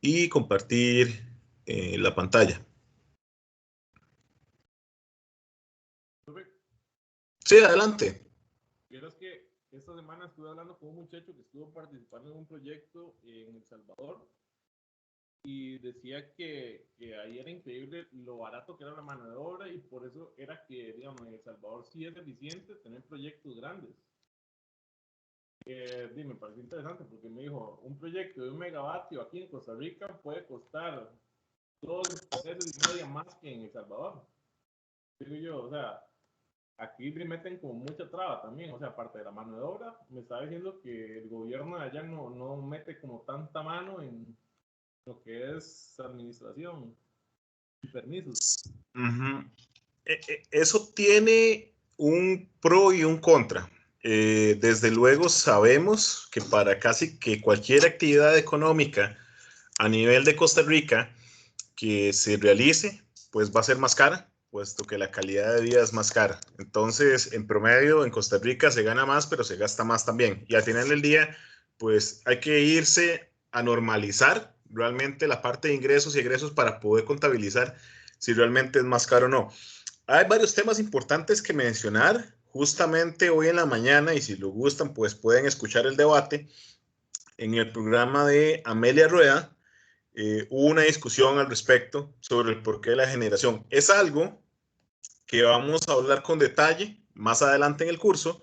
y compartir la pantalla. Sí, adelante. Vieras que esta semana estuve hablando con un muchacho que estuvo participando en un proyecto en El Salvador y decía que ahí era increíble lo barato que era la mano de obra y por eso era que, digamos, en El Salvador sí es eficiente tener proyectos grandes. Me pareció interesante porque me dijo, un proyecto de 1 megavatio aquí en Costa Rica puede costar 2 veces y media más que en El Salvador. Digo yo, o sea, aquí le meten como mucha traba también, o sea, aparte de la mano de obra, me estaba diciendo que el gobierno de allá no mete como tanta mano en lo que es administración y permisos. Eso tiene un pro y un contra. Desde luego sabemos que para casi que cualquier actividad económica a nivel de Costa Rica que se realice, pues va a ser más cara, puesto que la calidad de vida es más cara. Entonces, en promedio, en Costa Rica se gana más, pero se gasta más también. Y al final del día, pues hay que irse a normalizar realmente la parte de ingresos y egresos para poder contabilizar si realmente es más caro o no. Hay varios temas importantes que mencionar justamente hoy en la mañana y si lo gustan, pues pueden escuchar el debate en el programa de Amelia Rueda. Hubo una discusión al respecto sobre el porqué de la generación. Es algo que vamos a hablar con detalle más adelante en el curso,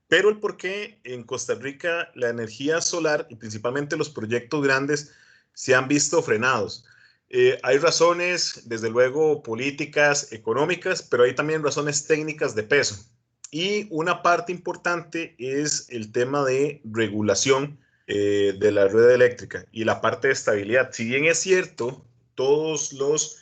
pero el porqué en Costa Rica la energía solar y principalmente los proyectos grandes se han visto frenados. Hay razones, desde luego, políticas, económicas, pero hay también razones técnicas de peso. Y una parte importante es el tema de regulación de la red eléctrica y la parte de estabilidad. Si bien es cierto, todos los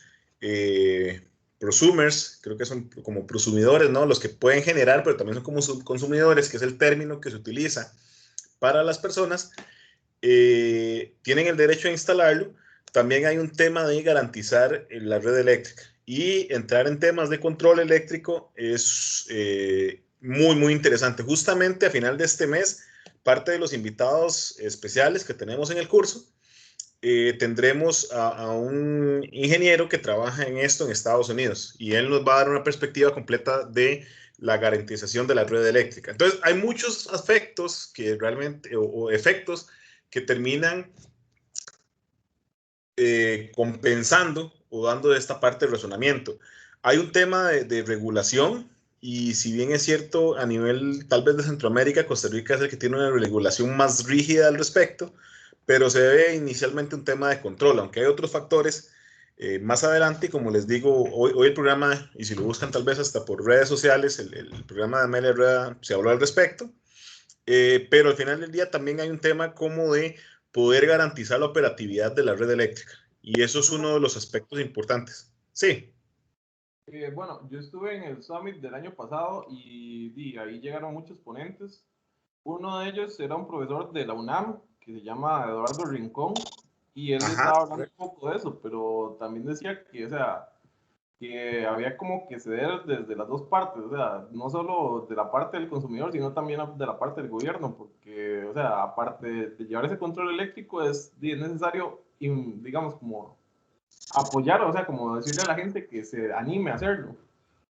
prosumers, creo que son como prosumidores, ¿no? Los que pueden generar, pero también son como subconsumidores, que es el término que se utiliza para las personas, tienen el derecho a instalarlo. También hay un tema de garantizar la red eléctrica y entrar en temas de control eléctrico es muy, muy interesante. Justamente a final de este mes, parte de los invitados especiales que tenemos en el curso, tendremos a un ingeniero que trabaja en esto en Estados Unidos y él nos va a dar una perspectiva completa de la garantización de la red eléctrica. Entonces, hay muchos aspectos que realmente, o efectos que terminan compensando o dando esta parte de razonamiento. Hay un tema de regulación y si bien es cierto a nivel tal vez de Centroamérica, Costa Rica es el que tiene una regulación más rígida al respecto, pero se ve inicialmente un tema de control, aunque hay otros factores más adelante, como les digo, hoy el programa, y si lo buscan tal vez hasta por redes sociales, el programa de Amelia Rueda se habló al respecto, pero al final del día también hay un tema como de poder garantizar la operatividad de la red eléctrica, y eso es uno de los aspectos importantes. Sí. Bueno, yo estuve en el Summit del año pasado y ahí llegaron muchos ponentes. Uno de ellos era un profesor de la UNAM que se llama Eduardo Rincón y él Ajá. estaba hablando un poco de eso, pero también decía que, o sea, que había como que ceder desde las dos partes, o sea, no solo de la parte del consumidor, sino también de la parte del gobierno, porque, o sea, aparte de llevar ese control eléctrico, es necesario, digamos, como apoyar, o sea, como decirle a la gente que se anime a hacerlo,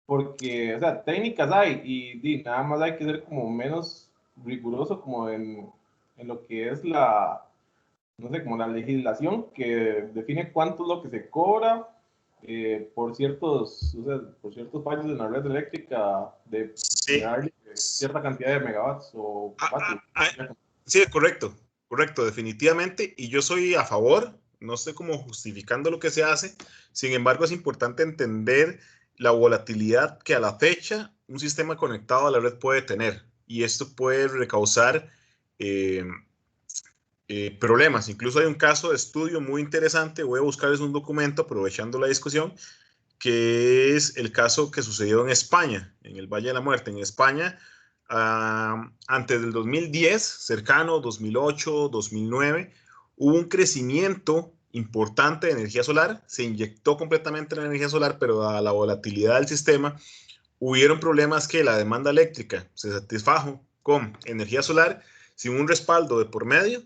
porque, o sea, técnicas hay y nada más hay que ser como menos riguroso como en lo que es la, no sé, como la legislación que define cuánto es lo que se cobra por ciertos, o sea, por ciertos fallos en la red eléctrica de Sí. generar cierta cantidad de megawatts o Ah, vatios. sí, correcto, correcto, definitivamente. Y yo soy a favor, no estoy como justificando lo que se hace. Sin embargo, es importante entender la volatilidad que a la fecha un sistema conectado a la red puede tener. Y esto puede recausar eh, problemas. Incluso hay un caso de estudio muy interesante. Voy a buscarles un documento aprovechando la discusión, que es el caso que sucedió en España, en el Valle de la Muerte. En España, antes del 2010, cercano, 2008, 2009, hubo un crecimiento importante de energía solar, se inyectó completamente la energía solar, pero a la volatilidad del sistema, hubieron problemas que la demanda eléctrica se satisfajo con energía solar sin un respaldo de por medio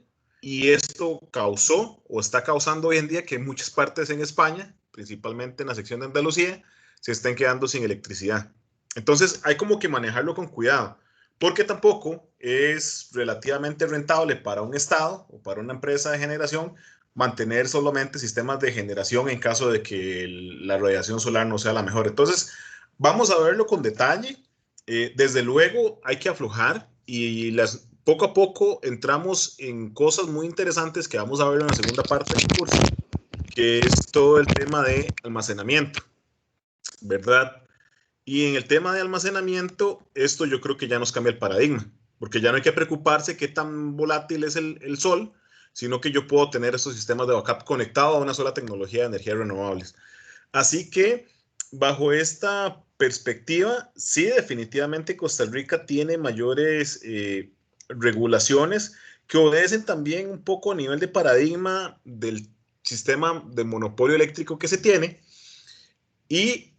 y esto causó o está causando hoy en día que muchas partes en España, principalmente en la sección de Andalucía, se estén quedando sin electricidad. Entonces hay como que manejarlo con cuidado, porque tampoco es relativamente rentable para un estado o para una empresa de generación mantener solamente sistemas de generación en caso de que la radiación solar no sea la mejor. Entonces, vamos a verlo con detalle. Desde luego hay que aflojar y poco a poco entramos en cosas muy interesantes que vamos a ver en la segunda parte del curso, que es todo el tema de almacenamiento, ¿verdad? Y en el tema de almacenamiento, esto yo creo que ya nos cambia el paradigma, porque ya no hay que preocuparse qué tan volátil es el sol, sino que yo puedo tener estos sistemas de backup conectados a una sola tecnología de energías renovables. Así que bajo esta perspectiva, sí, definitivamente Costa Rica tiene mayores regulaciones que obedecen también un poco a nivel de paradigma del sistema de monopolio eléctrico que se tiene y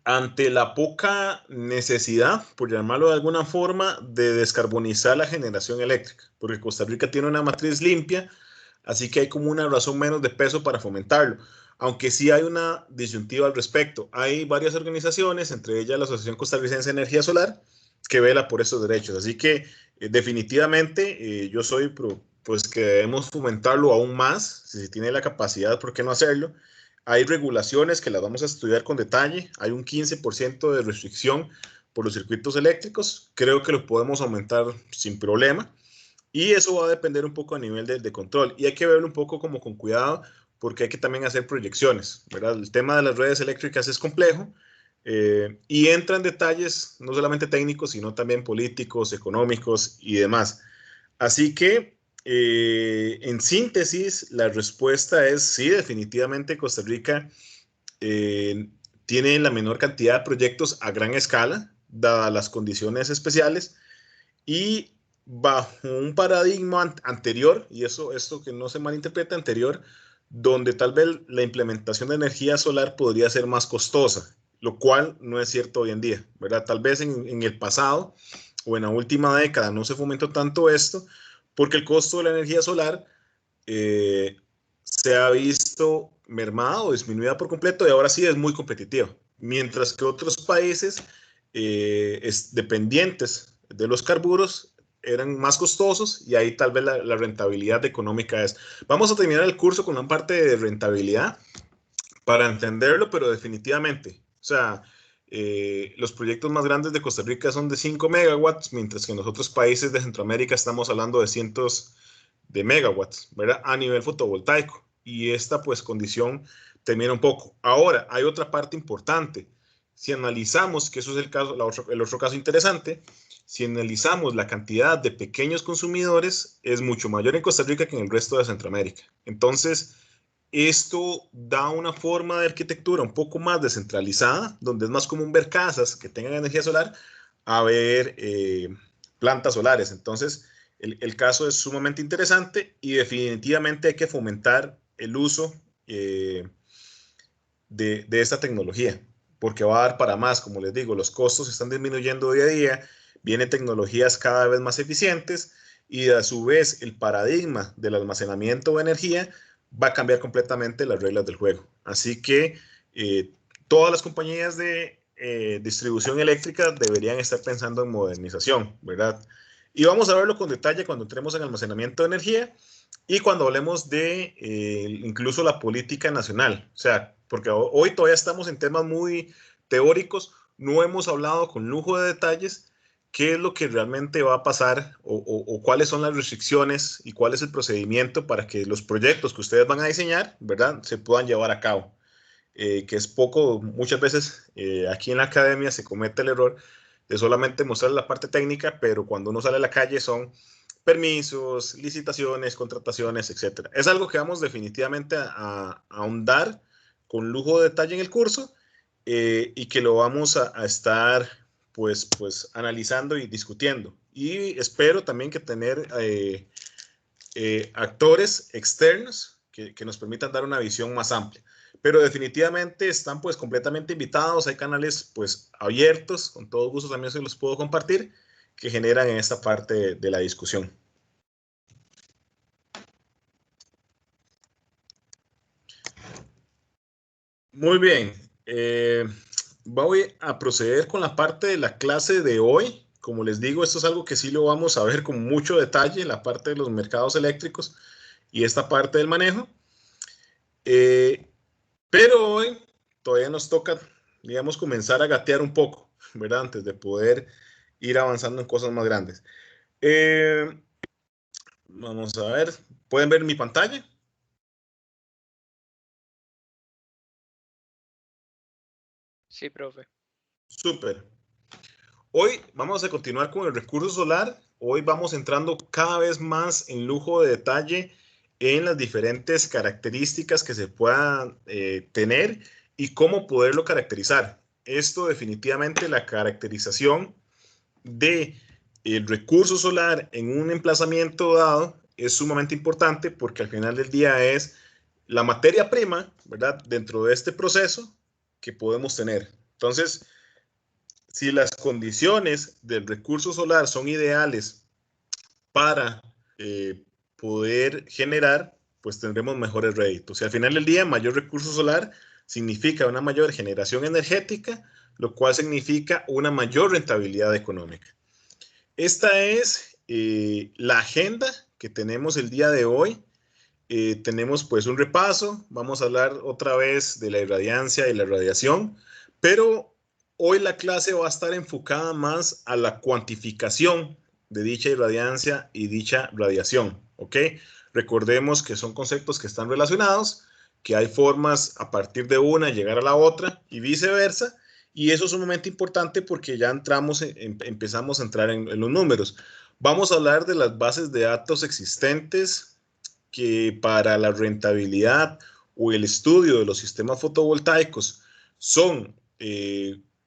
ante la poca necesidad, por llamarlo de alguna forma, de descarbonizar la generación eléctrica, porque Costa Rica tiene una matriz limpia, así que hay como una razón menos de peso para fomentarlo, aunque sí hay una disyuntiva al respecto. Hay varias organizaciones, entre ellas la Asociación Costarricense de Energía Solar, que vela por estos derechos, así que definitivamente yo soy pues que debemos fomentarlo aún más, si se tiene la capacidad, ¿por qué no hacerlo? Hay regulaciones que las vamos a estudiar con detalle. Hay un 15% de restricción por los circuitos eléctricos. Creo que lo podemos aumentar sin problema. Y eso va a depender un poco a nivel de control. Y hay que verlo un poco como con cuidado porque hay que también hacer proyecciones, ¿verdad? El tema de las redes eléctricas es complejo y entra en detalles no solamente técnicos, sino también políticos, económicos y demás. Así que, en síntesis, la respuesta es sí, definitivamente Costa Rica eh, tiene la menor cantidad de proyectos a gran escala, dadas las condiciones especiales, y bajo un paradigma anterior, y esto que no se malinterprete anterior, donde tal vez la implementación de energía solar podría ser más costosa, lo cual no es cierto hoy en día, ¿verdad? Tal vez en el pasado o en la última década no se fomentó tanto esto, porque el costo de la energía solar eh, se ha visto mermada o disminuida por completo y ahora sí es muy competitiva. Mientras que otros países dependientes de los carburos eran más costosos y ahí tal vez la rentabilidad económica es. Vamos a terminar el curso con una parte de rentabilidad para entenderlo, pero definitivamente, o sea, los proyectos más grandes de Costa Rica son de 5 megawatts, mientras que en los otros países de Centroamérica estamos hablando de cientos de megawatts, ¿verdad? A nivel fotovoltaico. Y esta, pues, condición termina un poco. Ahora, hay otra parte importante. Si analizamos, que eso es el caso, el otro caso interesante, si analizamos la cantidad de pequeños consumidores, es mucho mayor en Costa Rica que en el resto de Centroamérica. Entonces, esto da una forma de arquitectura un poco más descentralizada, donde es más común ver casas que tengan energía solar a ver plantas solares. Entonces, el caso es sumamente interesante y definitivamente hay que fomentar el uso de esta tecnología, porque va a dar para más, como les digo, los costos están disminuyendo día a día, vienen tecnologías cada vez más eficientes y a su vez el paradigma del almacenamiento de energía va a cambiar completamente las reglas del juego. Así que todas las compañías de distribución eléctrica deberían estar pensando en modernización, ¿verdad? Y vamos a verlo con detalle cuando entremos en almacenamiento de energía y cuando hablemos de incluso la política nacional, o sea, porque hoy todavía estamos en temas muy teóricos, no hemos hablado con lujo de detalles qué es lo que realmente va a pasar o cuáles son las restricciones y cuál es el procedimiento para que los proyectos que ustedes van a diseñar, ¿verdad?, se puedan llevar a cabo. Que es poco, muchas veces aquí en la academia se comete el error de solamente mostrar la parte técnica, pero cuando uno sale a la calle son permisos, licitaciones, contrataciones, etcétera. Es algo que vamos definitivamente a ahondar con lujo de detalle en el curso y que lo vamos a estar pues analizando y discutiendo. Y espero también que tener actores externos que nos permitan dar una visión más amplia. Pero definitivamente están pues completamente invitados, hay canales pues abiertos, con todo gusto también se los puedo compartir, que generan en esta parte de la discusión. Muy bien. Voy a proceder con la parte de la clase de hoy. Como les digo, esto es algo que sí lo vamos a ver con mucho detalle, la parte de los mercados eléctricos y esta parte del manejo. Pero hoy todavía nos toca, digamos, comenzar a gatear un poco, ¿verdad? Antes de poder ir avanzando en cosas más grandes. Vamos a ver, ¿pueden ver mi pantalla? Sí, profe. Súper. Hoy vamos a continuar con el recurso solar. Hoy vamos entrando cada vez más en lujo de detalle en las diferentes características que se puedan tener y cómo poderlo caracterizar. Esto definitivamente la caracterización de el recurso solar en un emplazamiento dado es sumamente importante porque al final del día es la materia prima, ¿verdad? Dentro de este proceso que podemos tener. Entonces, si las condiciones del recurso solar son ideales para poder generar, pues tendremos mejores réditos. Y al final del día, mayor recurso solar significa una mayor generación energética, lo cual significa una mayor rentabilidad económica. Esta es la agenda que tenemos el día de hoy. Tenemos pues un repaso, vamos a hablar otra vez de la irradiancia y la radiación, pero hoy la clase va a estar enfocada más a la cuantificación de dicha irradiancia y dicha radiación, ¿ok? Recordemos que son conceptos que están relacionados, que hay formas a partir de una llegar a la otra y viceversa, y eso es sumamente importante porque ya empezamos a entrar en los números. Vamos a hablar de las bases de datos existentes que para la rentabilidad o el estudio de los sistemas fotovoltaicos son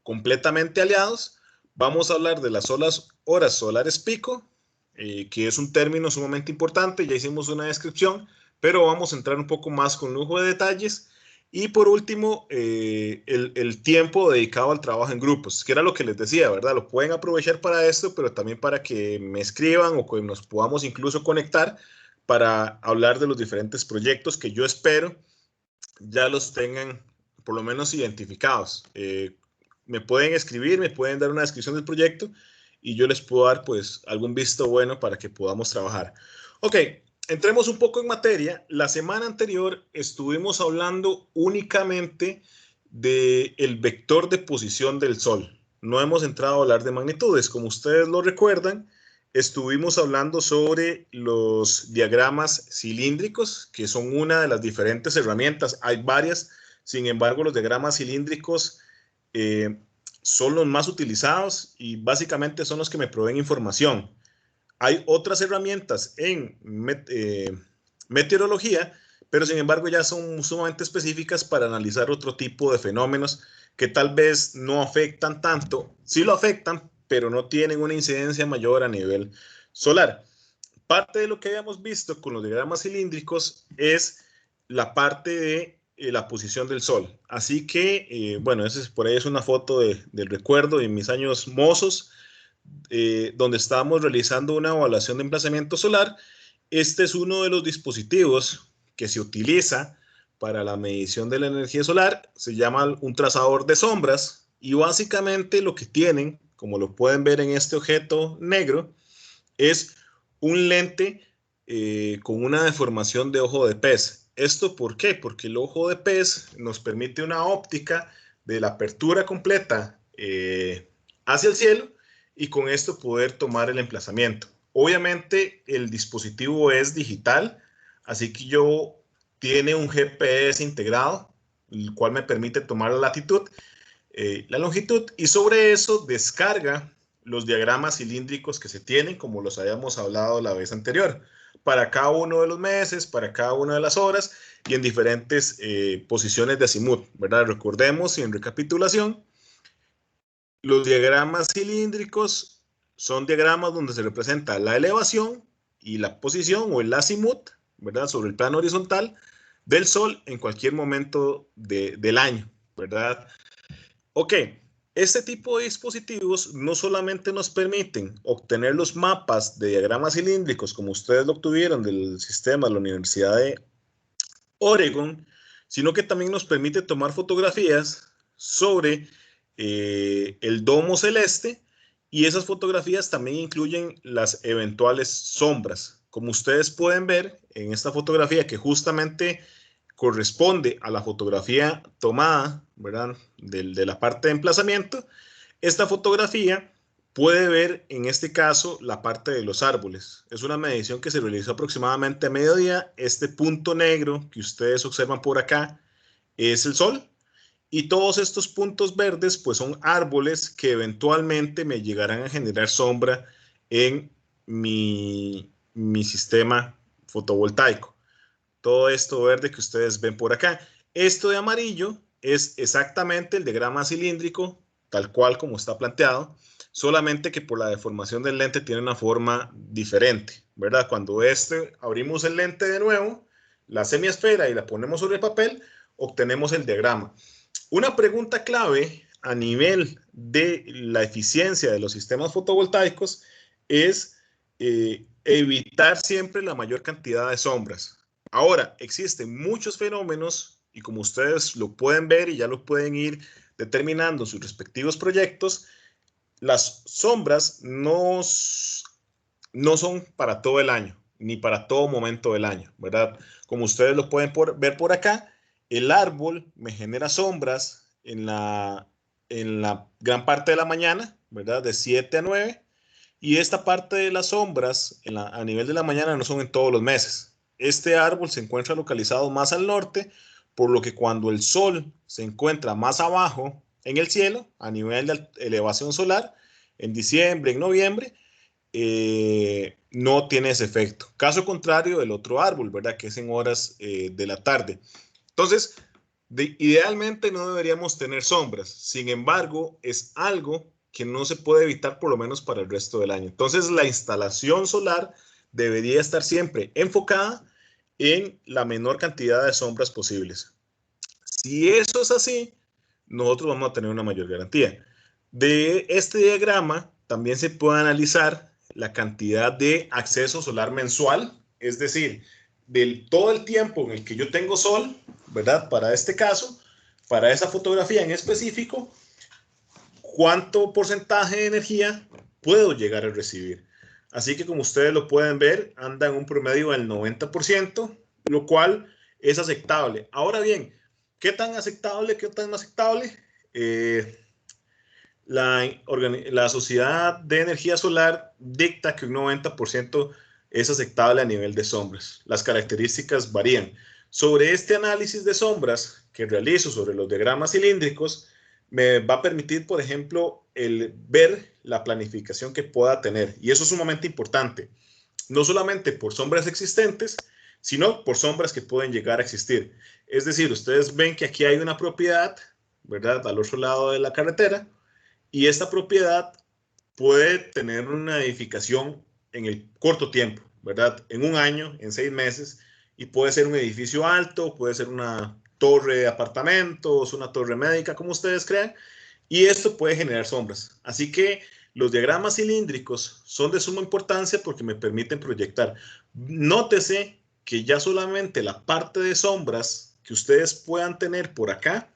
completamente aliados. Vamos a hablar de las horas solares pico, que es un término sumamente importante, ya hicimos una descripción, pero vamos a entrar un poco más con lujo de detalles. Y por último, el tiempo dedicado al trabajo en grupos, que era lo que les decía, ¿verdad? Lo pueden aprovechar para esto, pero también para que me escriban o que nos podamos incluso conectar para hablar de los diferentes proyectos que yo espero ya los tengan por lo menos identificados. Me pueden escribir, me pueden dar una descripción del proyecto y yo les puedo dar pues algún visto bueno para que podamos trabajar. Ok, entremos un poco en materia. La semana anterior estuvimos hablando únicamente del vector de posición del Sol. No hemos entrado a hablar de magnitudes. Como ustedes lo recuerdan, estuvimos hablando sobre los diagramas cilíndricos, que son una de las diferentes herramientas. Hay varias, sin embargo, los diagramas cilíndricos son los más utilizados y básicamente son los que me proveen información. Hay otras herramientas en meteorología, pero sin embargo ya son sumamente específicas para analizar otro tipo de fenómenos que tal vez no afectan tanto, sí lo afectan, pero no tienen una incidencia mayor a nivel solar. Parte de lo que habíamos visto con los diagramas cilíndricos es la parte de la posición del Sol. Así que, bueno, por ahí es una foto del recuerdo de mis años mozos, donde estábamos realizando una evaluación de emplazamiento solar. Este es uno de los dispositivos que se utiliza para la medición de la energía solar. Se llama un trazador de sombras y básicamente lo que tienen, como lo pueden ver en este objeto negro, es un lente con una deformación de ojo de pez. ¿Esto por qué? Porque el ojo de pez nos permite una óptica de la apertura completa hacia el cielo y con esto poder tomar el emplazamiento. Obviamente el dispositivo es digital, así que tiene un GPS integrado, el cual me permite tomar la latitud, la longitud, y sobre eso descarga los diagramas cilíndricos que se tienen, como los habíamos hablado la vez anterior, para cada uno de los meses, para cada una de las horas y en diferentes posiciones de azimut, ¿verdad? Recordemos y en recapitulación, los diagramas cilíndricos son diagramas donde se representa la elevación y la posición o el azimut, ¿verdad? Sobre el plano horizontal del Sol en cualquier momento del año, ¿verdad? Ok, este tipo de dispositivos no solamente nos permiten obtener los mapas de diagramas cilíndricos como ustedes lo obtuvieron del sistema de la Universidad de Oregon, sino que también nos permite tomar fotografías sobre el domo celeste, y esas fotografías también incluyen las eventuales sombras. Como ustedes pueden ver en esta fotografía, que justamente corresponde a la fotografía tomada, ¿verdad?, de la parte de emplazamiento, esta fotografía puede ver en este caso la parte de los árboles. Es una medición que se realizó aproximadamente a mediodía. Este punto negro que ustedes observan por acá es el sol, y todos estos puntos verdes pues son árboles que eventualmente me llegarán a generar sombra en mi sistema fotovoltaico. Todo esto verde que ustedes ven por acá. Esto de amarillo es exactamente el diagrama cilíndrico, tal cual como está planteado, solamente que por la deformación del lente tiene una forma diferente, ¿verdad? Cuando abrimos el lente de nuevo, la semiesfera, y la ponemos sobre el papel, obtenemos el diagrama. Una pregunta clave a nivel de la eficiencia de los sistemas fotovoltaicos es evitar siempre la mayor cantidad de sombras. Ahora, existen muchos fenómenos, y como ustedes lo pueden ver y ya lo pueden ir determinando en sus respectivos proyectos, las sombras no son para todo el año, ni para todo momento del año, ¿verdad? Como ustedes lo pueden ver por acá, el árbol me genera sombras en la gran parte de la mañana, ¿verdad? De 7 a 9, y esta parte de las sombras a nivel de la mañana no son en todos los meses. Este árbol se encuentra localizado más al norte, por lo que cuando el sol se encuentra más abajo en el cielo, a nivel de elevación solar, en diciembre, en noviembre, no tiene ese efecto. Caso contrario del otro árbol, ¿verdad? Que es en horas de la tarde. Entonces, idealmente no deberíamos tener sombras. Sin embargo, es algo que no se puede evitar por lo menos para el resto del año. Entonces, la instalación solar debería estar siempre enfocada en la menor cantidad de sombras posibles. Si eso es así, nosotros vamos a tener una mayor garantía. De este diagrama también se puede analizar la cantidad de acceso solar mensual, es decir, del todo el tiempo en el que yo tengo sol, ¿verdad? Para este caso, para esa fotografía en específico, cuánto porcentaje de energía puedo llegar a recibir. Así que como ustedes lo pueden ver, anda en un promedio del 90%, lo cual es aceptable. Ahora bien, ¿qué tan aceptable, qué tan no aceptable? La Sociedad de Energía Solar dicta que un 90% es aceptable a nivel de sombras. Las características varían. Sobre este análisis de sombras que realizo sobre los diagramas cilíndricos, me va a permitir, por ejemplo, el ver la planificación que pueda tener. Y eso es sumamente importante. No solamente por sombras existentes, sino por sombras que pueden llegar a existir. Es decir, ustedes ven que aquí hay una propiedad, ¿verdad?, al otro lado de la carretera, y esta propiedad puede tener una edificación en el corto tiempo, ¿verdad? En un año, en 6 meses, y puede ser un edificio alto, puede ser una torre de apartamentos, una torre médica, como ustedes crean, y esto puede generar sombras. Así que los diagramas cilíndricos son de suma importancia porque me permiten proyectar. Nótese que ya solamente la parte de sombras que ustedes puedan tener por acá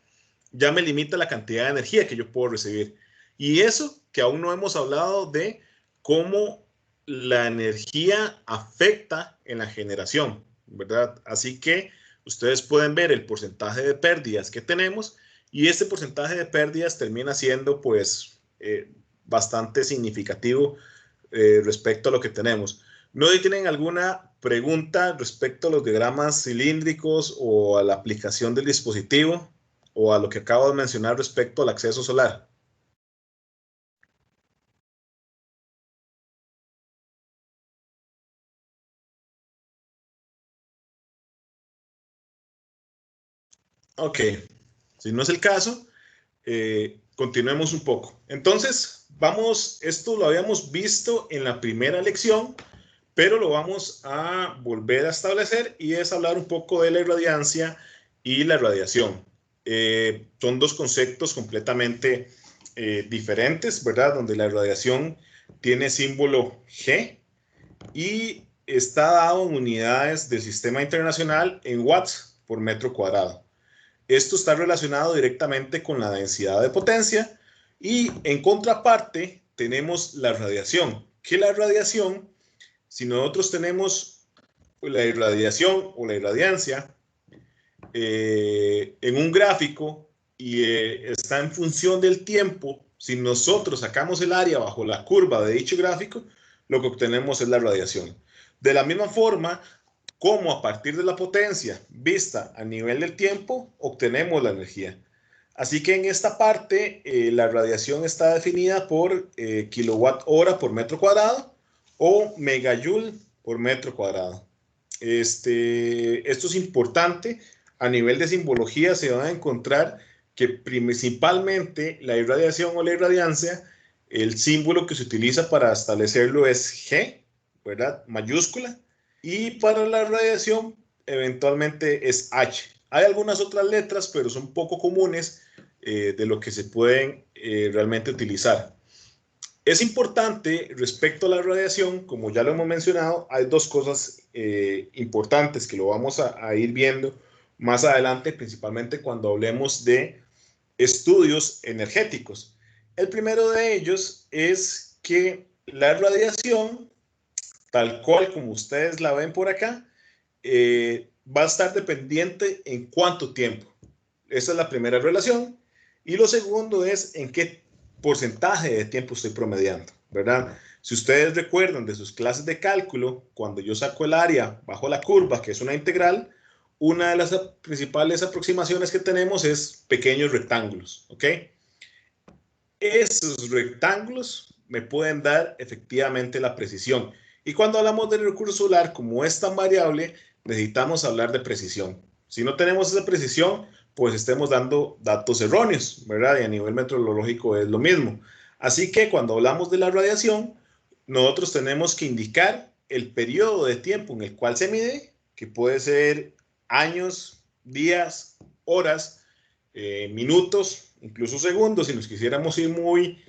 ya me limita la cantidad de energía que yo puedo recibir. Y eso que aún no hemos hablado de cómo la energía afecta en la generación, ¿verdad? Así que ustedes pueden ver el porcentaje de pérdidas que tenemos, y este porcentaje de pérdidas termina siendo pues bastante significativo respecto a lo que tenemos. ¿No tienen alguna pregunta respecto a los diagramas cilíndricos o a la aplicación del dispositivo o a lo que acabo de mencionar respecto al acceso solar? Ok, si no es el caso, continuemos un poco. Entonces, esto lo habíamos visto en la primera lección, pero lo vamos a volver a establecer, y es hablar un poco de la irradiancia y la radiación. Son dos conceptos completamente diferentes, ¿verdad? Donde la radiación tiene símbolo G y está dado en unidades del sistema internacional en watts por metro cuadrado. Esto está relacionado directamente con la densidad de potencia y en contraparte tenemos la radiación, que la radiación, si nosotros tenemos la irradiación o la irradiancia en un gráfico y está en función del tiempo, si nosotros sacamos el área bajo la curva de dicho gráfico, lo que obtenemos es la radiación. De la misma forma, como a partir de la potencia vista a nivel del tiempo, obtenemos la energía. Así que en esta parte, la radiación está definida por kilowatt hora por metro cuadrado o megajoule por metro cuadrado. Esto es importante. A nivel de simbología se van a encontrar que principalmente la irradiación o la irradiancia, el símbolo que se utiliza para establecerlo es G, ¿verdad? Mayúscula. Y para la radiación, eventualmente es H. Hay algunas otras letras, pero son poco comunes de lo que se pueden realmente utilizar. Es importante respecto a la radiación, como ya lo hemos mencionado, hay dos cosas importantes que lo vamos a ir viendo más adelante, principalmente cuando hablemos de estudios energéticos. El primero de ellos es que la radiación, tal cual como ustedes la ven por acá, va a estar dependiente en cuánto tiempo. Esa es la primera relación. Y lo segundo es en qué porcentaje de tiempo estoy promediando, ¿verdad? Si ustedes recuerdan de sus clases de cálculo, cuando yo saco el área bajo la curva, que es una integral, una de las principales aproximaciones que tenemos es pequeños rectángulos, ¿ok? Esos rectángulos me pueden dar efectivamente la precisión. Y cuando hablamos del recurso solar, como es tan variable, necesitamos hablar de precisión. Si no tenemos esa precisión, pues estemos dando datos erróneos, ¿verdad? Y a nivel meteorológico es lo mismo. Así que cuando hablamos de la radiación, nosotros tenemos que indicar el periodo de tiempo en el cual se mide, que puede ser años, días, horas, minutos, incluso segundos, si nos quisiéramos ir muy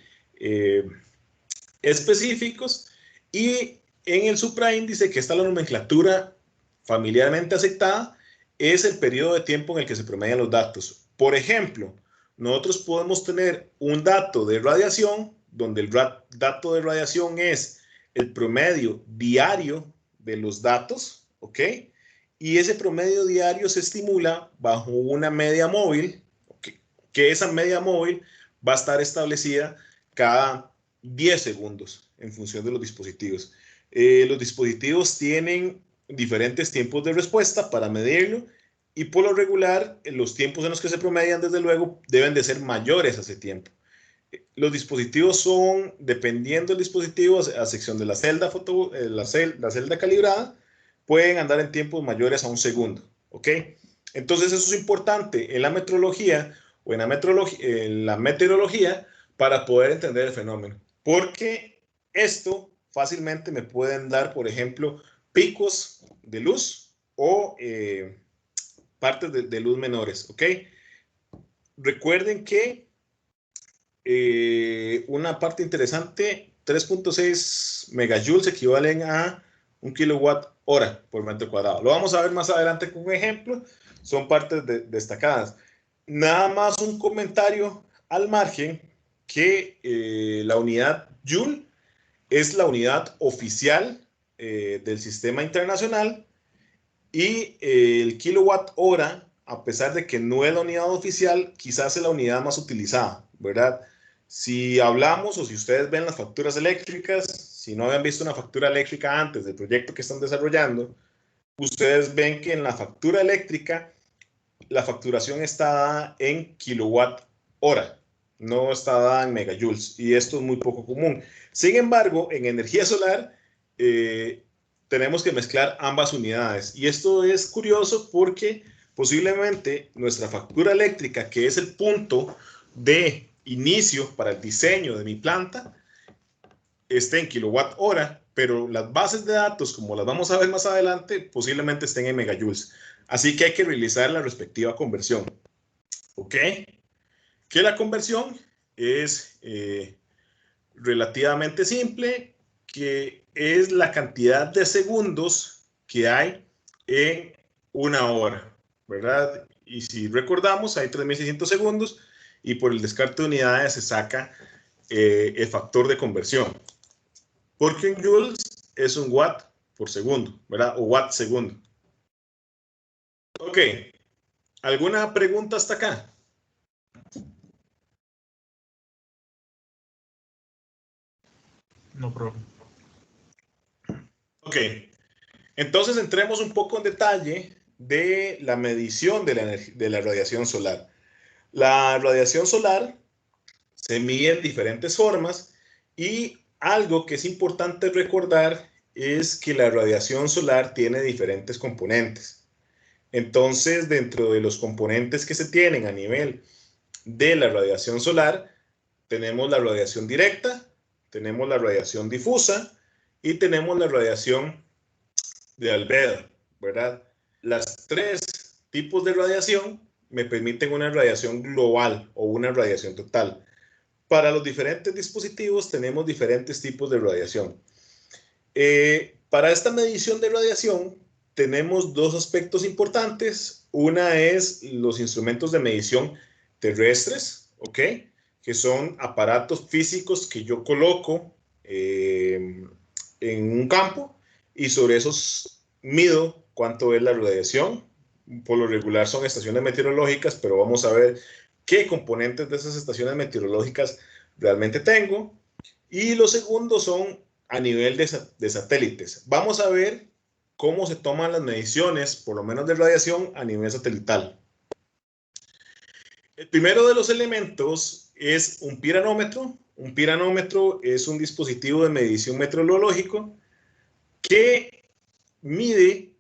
específicos. Y en el supraíndice, que está la nomenclatura familiarmente aceptada, es el periodo de tiempo en el que se promedian los datos. Por ejemplo, nosotros podemos tener un dato de radiación, donde el dato de radiación es el promedio diario de los datos, ¿ok? Y ese promedio diario se estimula bajo una media móvil, que esa media móvil va a estar establecida cada 10 segundos en función de los dispositivos. Los dispositivos tienen diferentes tiempos de respuesta para medirlo y por lo regular los tiempos en los que se promedian, desde luego, deben de ser mayores a ese tiempo. Los dispositivos son, dependiendo del dispositivo, a sección de la celda, la celda calibrada, pueden andar en tiempos mayores a un segundo, ¿ok? Entonces eso es importante en la metrología o en la meteorología para poder entender el fenómeno, porque esto fácilmente me pueden dar, por ejemplo, picos de luz o partes de luz menores, ¿ok? Recuerden que una parte interesante, 3.6 megajoules equivalen a 1 kilowatt hora por metro cuadrado. Lo vamos a ver más adelante con un ejemplo, son partes destacadas. Nada más un comentario al margen que la unidad Joule es la unidad oficial del sistema internacional y el kilowatt hora, a pesar de que no es la unidad oficial, quizás es la unidad más utilizada, ¿verdad? Si hablamos o si ustedes ven las facturas eléctricas, si no habían visto una factura eléctrica antes del proyecto que están desarrollando, ustedes ven que en la factura eléctrica la facturación está dada en kilowatt hora, no está dada en megajoules, y esto es muy poco común. Sin embargo, en energía solar tenemos que mezclar ambas unidades, y esto es curioso porque posiblemente nuestra factura eléctrica, que es el punto de inicio para el diseño de mi planta, esté en kilowatt hora, pero las bases de datos, como las vamos a ver más adelante, posiblemente estén en megajoules. Así que hay que realizar la respectiva conversión. ¿Ok? Que la conversión es relativamente simple, que es la cantidad de segundos que hay en una hora, ¿verdad? Y si recordamos, hay 3.600 segundos y por el descarte de unidades se saca el factor de conversión. Porque un joules es un watt por segundo, ¿verdad? O watt segundo. Ok. ¿Alguna pregunta hasta acá? No, profe. Ok. Entonces entremos un poco en detalle de la medición de la radiación solar. La radiación solar se mide en diferentes formas y algo que es importante recordar es que la radiación solar tiene diferentes componentes. Entonces, dentro de los componentes que se tienen a nivel de la radiación solar, tenemos la radiación directa, tenemos la radiación difusa y tenemos la radiación de albedo, ¿verdad? Las tres tipos de radiación me permiten una radiación global o una radiación total. Para los diferentes dispositivos tenemos diferentes tipos de radiación. Para esta medición de radiación tenemos dos aspectos importantes. Una es los instrumentos de medición terrestres, ¿ok? Que son aparatos físicos que yo coloco en un campo y sobre esos mido cuánto es la radiación. Por lo regular son estaciones meteorológicas, pero vamos a ver qué componentes de esas estaciones meteorológicas realmente tengo. Y lo segundo son a nivel de satélites. Vamos a ver cómo se toman las mediciones, por lo menos de radiación, a nivel satelital. El primero de los elementos es un piranómetro. Un piranómetro es un dispositivo de medición meteorológico que mide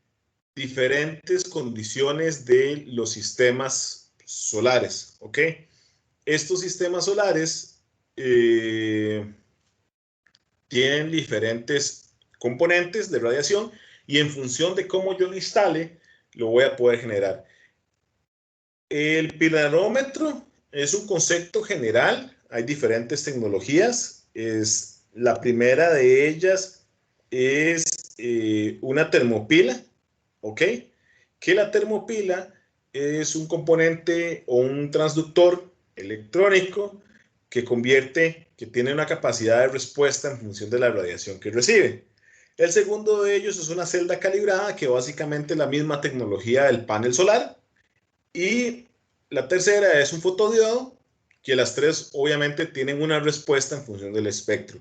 diferentes condiciones de los sistemas solares, ¿ok? Estos sistemas solares tienen diferentes componentes de radiación y en función de cómo yo lo instale, lo voy a poder generar. El piranómetro es un concepto general, hay diferentes tecnologías. La primera de ellas es una termopila, ¿ok? Que la termopila es un componente o un transductor electrónico que tiene una capacidad de respuesta en función de la radiación que recibe. El segundo de ellos es una celda calibrada, que básicamente es la misma tecnología del panel solar. Y la tercera es un fotodiodo, que las tres obviamente tienen una respuesta en función del espectro.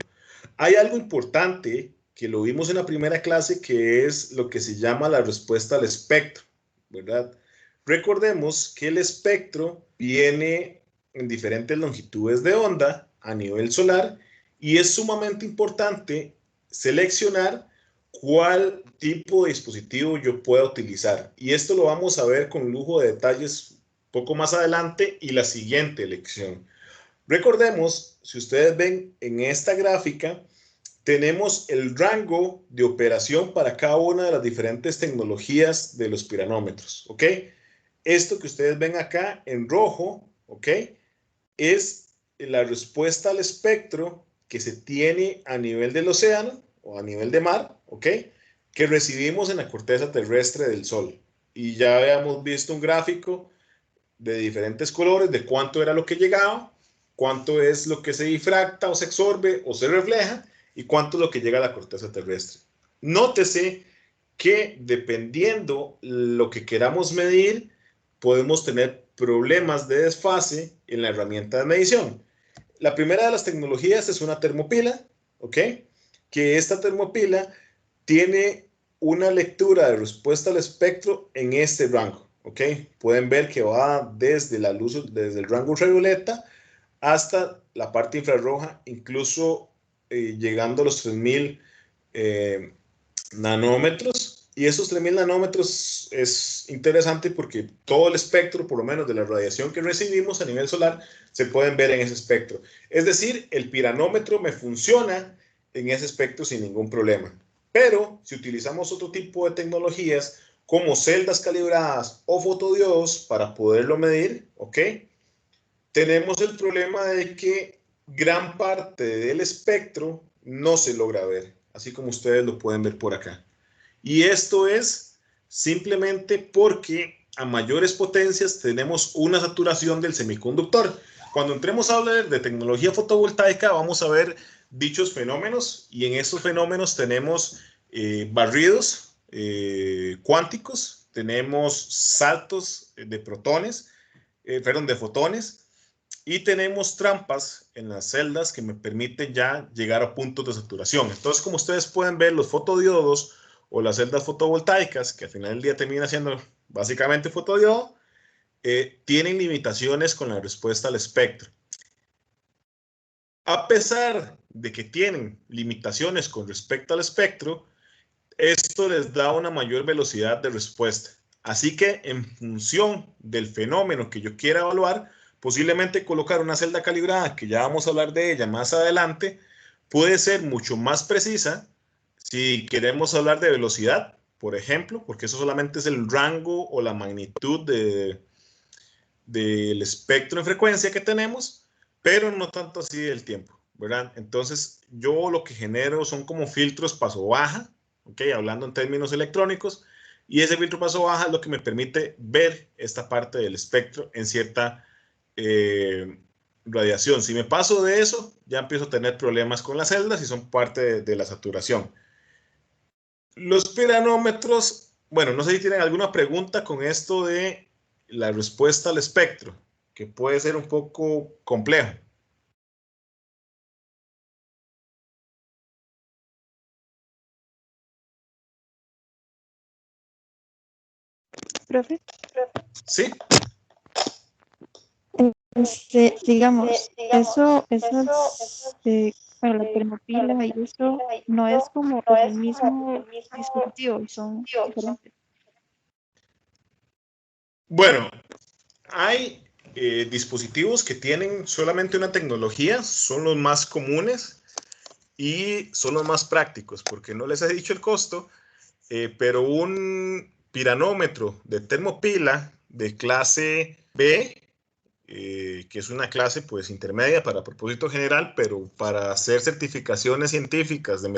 Hay algo importante que lo vimos en la primera clase, que es lo que se llama la respuesta al espectro, ¿verdad? Recordemos que el espectro viene en diferentes longitudes de onda a nivel solar y es sumamente importante seleccionar cuál tipo de dispositivo yo pueda utilizar. Y esto lo vamos a ver con lujo de detalles poco más adelante y la siguiente lección. Recordemos, si ustedes ven en esta gráfica, tenemos el rango de operación para cada una de las diferentes tecnologías de los piranómetros, ¿ok? Esto que ustedes ven acá en rojo, ¿ok? Es la respuesta al espectro que se tiene a nivel del océano o a nivel de mar, ¿ok? Que recibimos en la corteza terrestre del Sol. Y ya habíamos visto un gráfico de diferentes colores de cuánto era lo que llegaba, cuánto es lo que se difracta o se absorbe o se refleja y cuánto es lo que llega a la corteza terrestre. Nótese que dependiendo lo que queramos medir, podemos tener problemas de desfase en la herramienta de medición. La primera de las tecnologías es una termopila, ¿ok? Que esta termopila tiene una lectura de respuesta al espectro en este rango, ¿ok? Pueden ver que va desde la luz, desde el rango ultravioleta hasta la parte infrarroja, incluso llegando a los 3000 nanómetros. Y esos 3000 nanómetros es interesante porque todo el espectro, por lo menos de la radiación que recibimos a nivel solar, se pueden ver en ese espectro. Es decir, el piranómetro me funciona en ese espectro sin ningún problema. Pero si utilizamos otro tipo de tecnologías como celdas calibradas o fotodiodos para poderlo medir, ¿ok? Tenemos el problema de que gran parte del espectro no se logra ver, así como ustedes lo pueden ver por acá. Y esto es simplemente porque a mayores potencias tenemos una saturación del semiconductor. Cuando entremos a hablar de tecnología fotovoltaica, vamos a ver dichos fenómenos, y en estos fenómenos tenemos barridos cuánticos, tenemos saltos de protones, perdón, de fotones, y tenemos trampas en las celdas que me permiten ya llegar a puntos de saturación. Entonces, como ustedes pueden ver, los fotodiodos o las celdas fotovoltaicas, que al final del día termina siendo básicamente fotodiodo, tienen limitaciones con la respuesta al espectro. A pesar de que tienen limitaciones con respecto al espectro, esto les da una mayor velocidad de respuesta. Así que en función del fenómeno que yo quiera evaluar, posiblemente colocar una celda calibrada, que ya vamos a hablar de ella más adelante, puede ser mucho más precisa si queremos hablar de velocidad, por ejemplo, porque eso solamente es el rango o la magnitud del espectro en frecuencia que tenemos, pero no tanto así del tiempo, ¿verdad? Entonces, yo lo que genero son como filtros paso-baja, ¿ok? Hablando en términos electrónicos, y ese filtro paso-baja es lo que me permite ver esta parte del espectro en cierta radiación. Si me paso de eso, ya empiezo a tener problemas con las celdas y son parte de la saturación. Los piranómetros, bueno, no sé si tienen alguna pregunta con esto de la respuesta al espectro, que puede ser un poco complejo. Profe, ¿Sí? digamos, bueno, la termopila y eso no es como el mismo dispositivo y son diferentes. Bueno, hay dispositivos que tienen solamente una tecnología, son los más comunes y son los más prácticos, porque no les he dicho el costo, pero un piranómetro de termopila de clase B, que es una clase pues intermedia para propósito general, pero para hacer certificaciones científicas de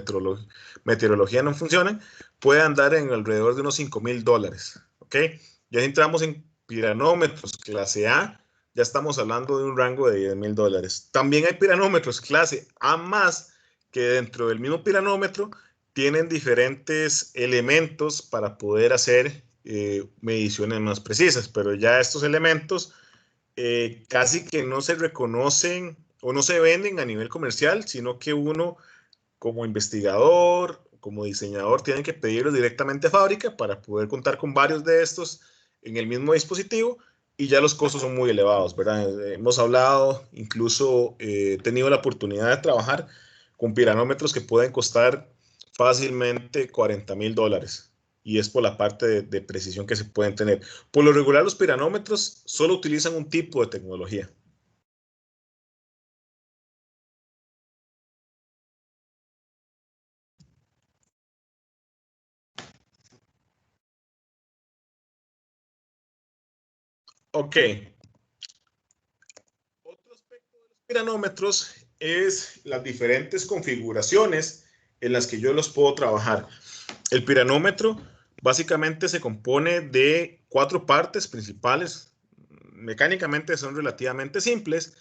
meteorología no funcionan, puede andar en alrededor de unos $5,000, ¿ok? Ya entramos en piranómetros clase A, ya estamos hablando de un rango de $10,000. También hay piranómetros clase A más, que dentro del mismo piranómetro tienen diferentes elementos para poder hacer mediciones más precisas, pero ya estos elementos casi que no se reconocen o no se venden a nivel comercial, sino que uno como investigador, como diseñador, tiene que pedirlos directamente a fábrica para poder contar con varios de estos en el mismo dispositivo, y ya los costos son muy elevados, ¿verdad? Hemos hablado, incluso he tenido la oportunidad de trabajar con piranómetros que pueden costar fácilmente $40,000, y es por la parte de precisión que se pueden tener. Por lo regular, los piranómetros solo utilizan un tipo de tecnología. Ok. Otro aspecto de los piranómetros es las diferentes configuraciones en las que yo los puedo trabajar. El piranómetro básicamente se compone de 4 partes principales. Mecánicamente son relativamente simples.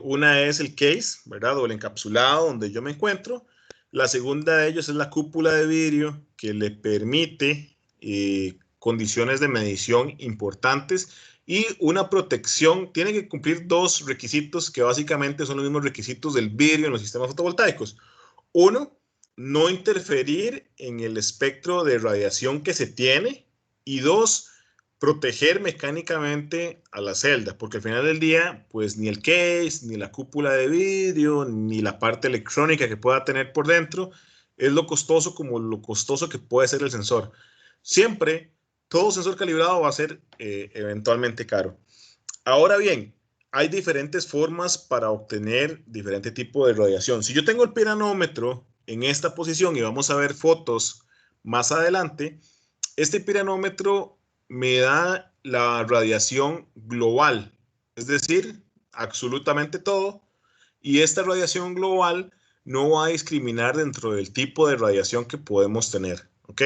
Una es el case, ¿verdad? O el encapsulado donde yo me encuentro. La segunda de ellos es la cúpula de vidrio, que le permite condiciones de medición importantes y una protección. Tiene que cumplir 2 requisitos que básicamente son los mismos requisitos del vidrio en los sistemas fotovoltaicos. Uno, no interferir en el espectro de radiación que se tiene, y 2, proteger mecánicamente a la celda, porque al final del día, pues ni el case, ni la cúpula de vidrio, ni la parte electrónica que pueda tener por dentro es lo costoso como lo costoso que puede ser el sensor. Siempre, todo sensor calibrado va a ser eventualmente caro. Ahora bien, hay diferentes formas para obtener diferente tipo de radiación. Si yo tengo el piranómetro en esta posición, y vamos a ver fotos más adelante, este piranómetro me da la radiación global, es decir, absolutamente todo, y esta radiación global no va a discriminar dentro del tipo de radiación que podemos tener, ¿ok?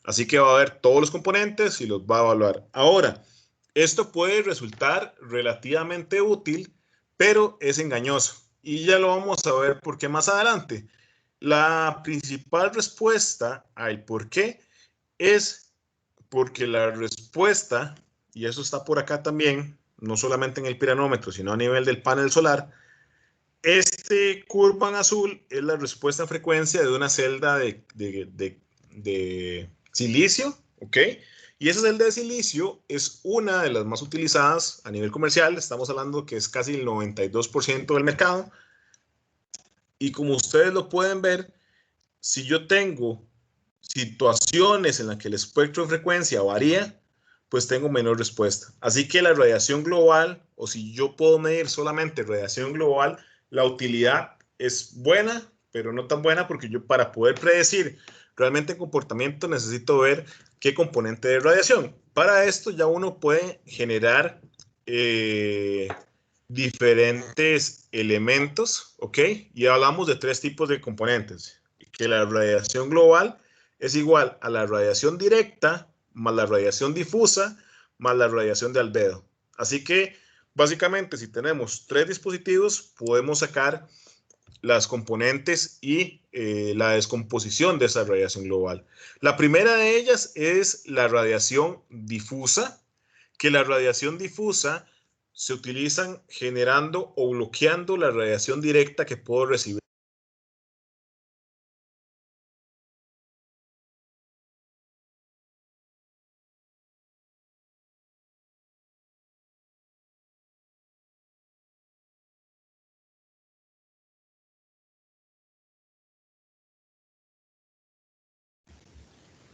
Así que va a ver todos los componentes y los va a evaluar. Ahora, esto puede resultar relativamente útil, pero es engañoso. Y ya lo vamos a ver por qué más adelante. La principal respuesta al por qué es porque la respuesta, y eso está por acá también, no solamente en el piranómetro, sino a nivel del panel solar, este curva en azul es la respuesta en frecuencia de una celda de silicio, ¿ok? Y esa celda de silicio es una de las más utilizadas a nivel comercial. Estamos hablando que es casi el 92% del mercado. Y como ustedes lo pueden ver, si yo tengo situaciones en las que el espectro de frecuencia varía, pues tengo menor respuesta. Así que la radiación global, o si yo puedo medir solamente radiación global, la utilidad es buena, pero no tan buena, porque yo para poder predecir realmente el comportamiento necesito ver qué componente de radiación. Para esto ya uno puede generar diferentes elementos, ¿ok? Y hablamos de 3 tipos de componentes. Que la radiación global es igual a la radiación directa más la radiación difusa más la radiación de albedo. Así que básicamente si tenemos 3 dispositivos podemos sacar las componentes y la descomposición de esa radiación global. La primera de ellas es la radiación difusa, que la radiación difusa se utilizan generando o bloqueando la radiación directa que puedo recibir.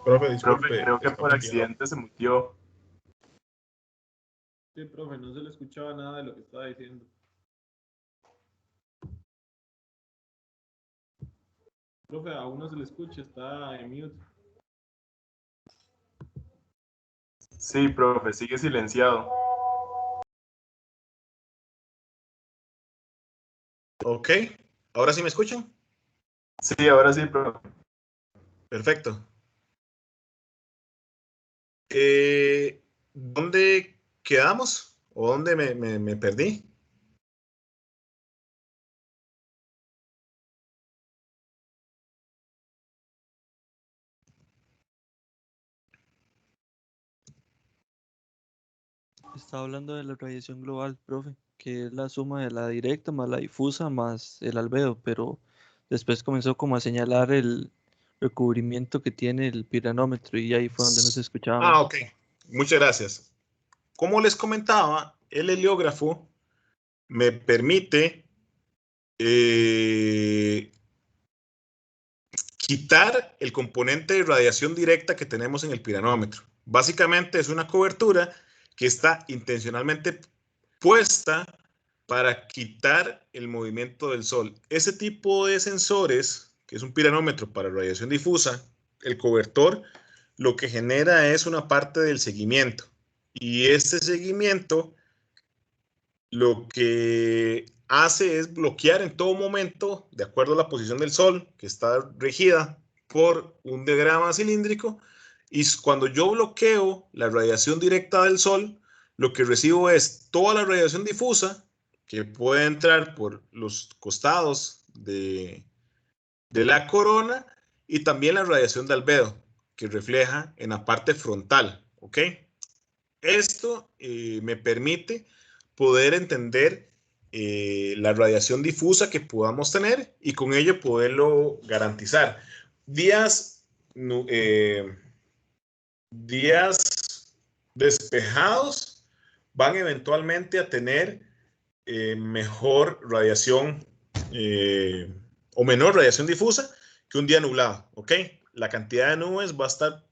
Profe, Profe, disculpe, creo que está por muteado. accidente se mutió. Sí, profe, no se le escuchaba nada de lo que estaba diciendo. Profe, a uno se le escucha, está en mute. Sí, profe, sigue silenciado. Ok, ¿ahora sí me escuchan? Sí, ahora sí, profe. Perfecto. ¿Dónde quedamos? ¿O dónde me perdí? Estaba hablando de la radiación global, profe, que es la suma de la directa más la difusa más el albedo, pero después comenzó como a señalar el recubrimiento que tiene el piranómetro y ahí fue donde nos escuchábamos. Ok. Muchas gracias. Como les comentaba, el heliógrafo me permite quitar el componente de radiación directa que tenemos en el piranómetro. Básicamente es una cobertura que está intencionalmente puesta para quitar el movimiento del Sol. Ese tipo de sensores, que es un piranómetro para radiación difusa, el cobertor, lo que genera es una parte del seguimiento. Y este seguimiento lo que hace es bloquear en todo momento, de acuerdo a la posición del Sol, que está regida por un diagrama cilíndrico, y cuando yo bloqueo la radiación directa del Sol, lo que recibo es toda la radiación difusa que puede entrar por los costados de la corona y también la radiación de albedo que refleja en la parte frontal, ¿ok? Esto me permite poder entender la radiación difusa que podamos tener y con ello poderlo garantizar. Días, días despejados van eventualmente a tener mejor radiación o menor radiación difusa que un día nublado, ¿ok? La cantidad de nubes va a estar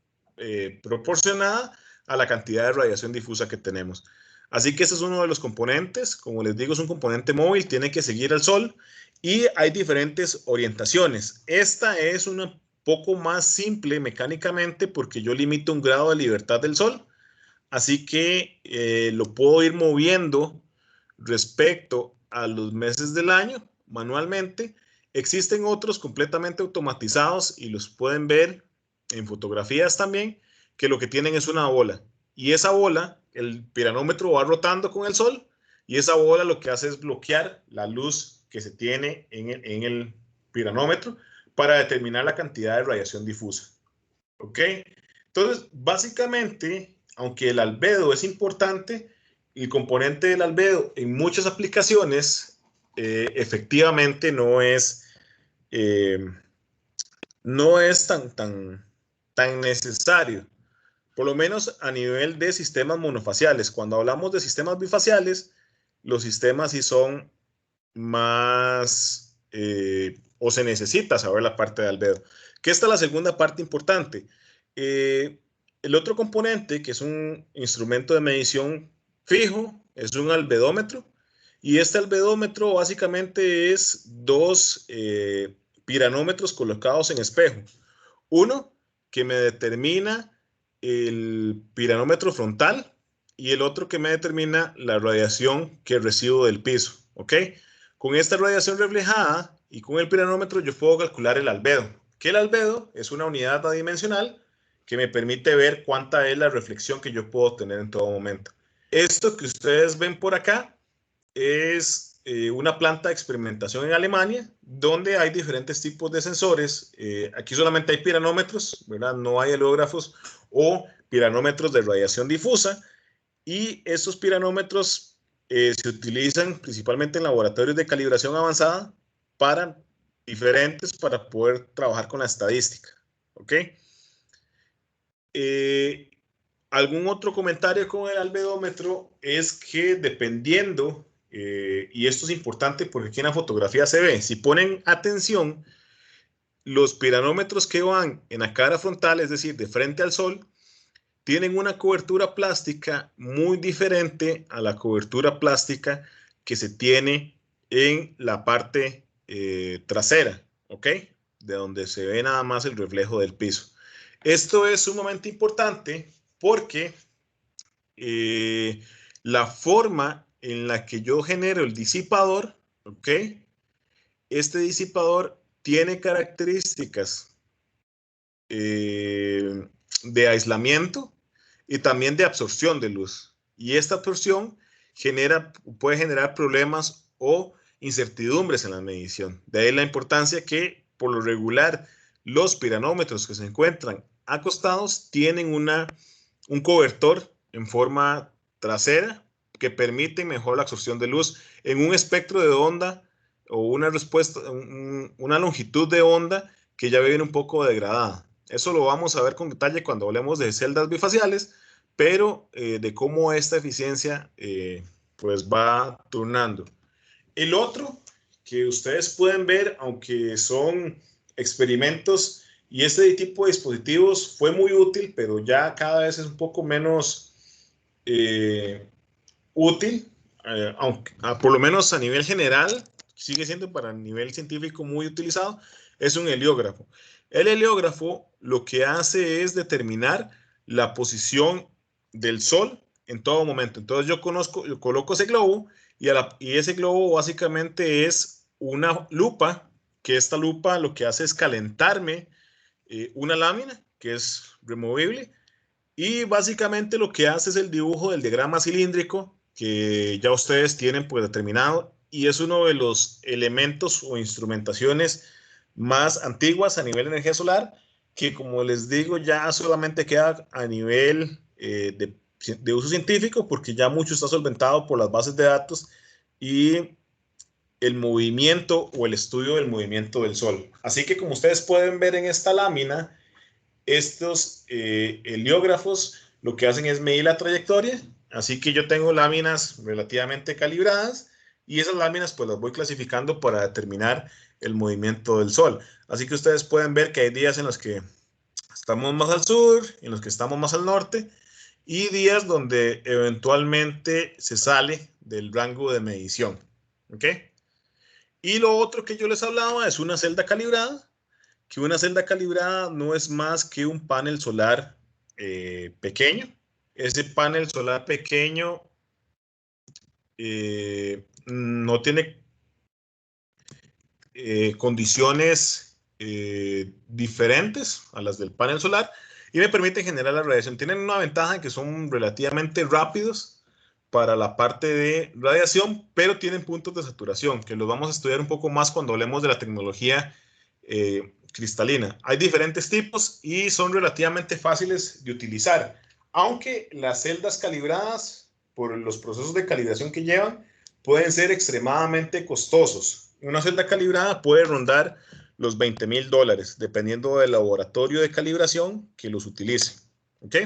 proporcionada a la cantidad de radiación difusa que tenemos. Así que ese es uno de los componentes. Como les digo, es un componente móvil, tiene que seguir al Sol y hay diferentes orientaciones. Esta es una poco más simple mecánicamente porque yo limito un grado de libertad del Sol. Así que lo puedo ir moviendo respecto a los meses del año manualmente. Existen otros completamente automatizados y los pueden ver en fotografías también, que lo que tienen es una bola. Y esa bola, el piranómetro va rotando con el sol, y esa bola lo que hace es bloquear la luz que se tiene en el piranómetro para determinar la cantidad de radiación difusa. ¿Ok? Entonces, básicamente, aunque el albedo es importante, el componente del albedo en muchas aplicaciones efectivamente no es tan necesario, por lo menos a nivel de sistemas monofaciales. Cuando hablamos de sistemas bifaciales, los sistemas sí son más, o se necesita saber la parte de albedo. Que esta es la segunda parte importante. El otro componente, que es un instrumento de medición fijo, es un albedómetro. Y este albedómetro básicamente es dos piranómetros colocados en espejo. Uno que me determina el piranómetro frontal y el otro que me determina la radiación que recibo del piso. ¿Ok? Con esta radiación reflejada y con el piranómetro yo puedo calcular el albedo. Que el albedo es una unidad adimensional que me permite ver cuánta es la reflexión que yo puedo tener en todo momento. Esto que ustedes ven por acá es una planta de experimentación en Alemania donde hay diferentes tipos de sensores. Aquí solamente hay piranómetros, ¿verdad? No hay heliógrafos o piranómetros de radiación difusa. Y estos piranómetros se utilizan principalmente en laboratorios de calibración avanzada para poder trabajar con la estadística. ¿Ok? Algún otro comentario con el albedómetro es que dependiendo, y esto es importante porque aquí en la fotografía se ve, si ponen atención, los piranómetros que van en la cara frontal, es decir, de frente al sol, tienen una cobertura plástica muy diferente a la cobertura plástica que se tiene en la parte trasera, ¿ok? De donde se ve nada más el reflejo del piso. Esto es sumamente importante porque la forma en la que yo genero el disipador, ¿ok? Este disipador tiene características de aislamiento y también de absorción de luz. Y esta absorción puede generar problemas o incertidumbres en la medición. De ahí la importancia que, por lo regular, los piranómetros que se encuentran acostados tienen un cobertor en forma trasera que permite mejor la absorción de luz en un espectro de onda o una respuesta, una longitud de onda que ya viene un poco degradada. Eso lo vamos a ver con detalle cuando hablemos de celdas bifaciales, pero de cómo esta eficiencia pues va turnando. El otro que ustedes pueden ver, aunque son experimentos, y este tipo de dispositivos fue muy útil, pero ya cada vez es un poco menos útil, aunque por lo menos a nivel general, sigue siendo para nivel científico muy utilizado, es un heliógrafo. El heliógrafo lo que hace es determinar la posición del sol en todo momento. Entonces yo coloco ese globo y ese globo básicamente es una lupa, que esta lupa lo que hace es calentarme una lámina que es removible y básicamente lo que hace es el dibujo del diagrama cilíndrico que ya ustedes tienen pues determinado y es uno de los elementos o instrumentaciones más antiguas a nivel de energía solar que, como les digo, ya solamente queda a nivel de uso científico porque ya mucho está solventado por las bases de datos y el movimiento o el estudio del movimiento del Sol. Así que, como ustedes pueden ver en esta lámina, estos heliógrafos lo que hacen es medir la trayectoria, así que yo tengo láminas relativamente calibradas y esas láminas pues las voy clasificando para determinar el movimiento del Sol. Así que ustedes pueden ver que hay días en los que estamos más al sur, en los que estamos más al norte y días donde eventualmente se sale del rango de medición. ¿Ok? Y lo otro que yo les hablaba es una celda calibrada, que una celda calibrada no es más que un panel solar pequeño. Ese panel solar pequeño no tiene condiciones diferentes a las del panel solar y me permiten generar la radiación. Tienen una ventaja en que son relativamente rápidos para la parte de radiación, pero tienen puntos de saturación, que los vamos a estudiar un poco más cuando hablemos de la tecnología cristalina. Hay diferentes tipos y son relativamente fáciles de utilizar, aunque las celdas calibradas, por los procesos de calibración que llevan, pueden ser extremadamente costosos. Una celda calibrada puede rondar los $20,000, dependiendo del laboratorio de calibración que los utilice. ¿Ok?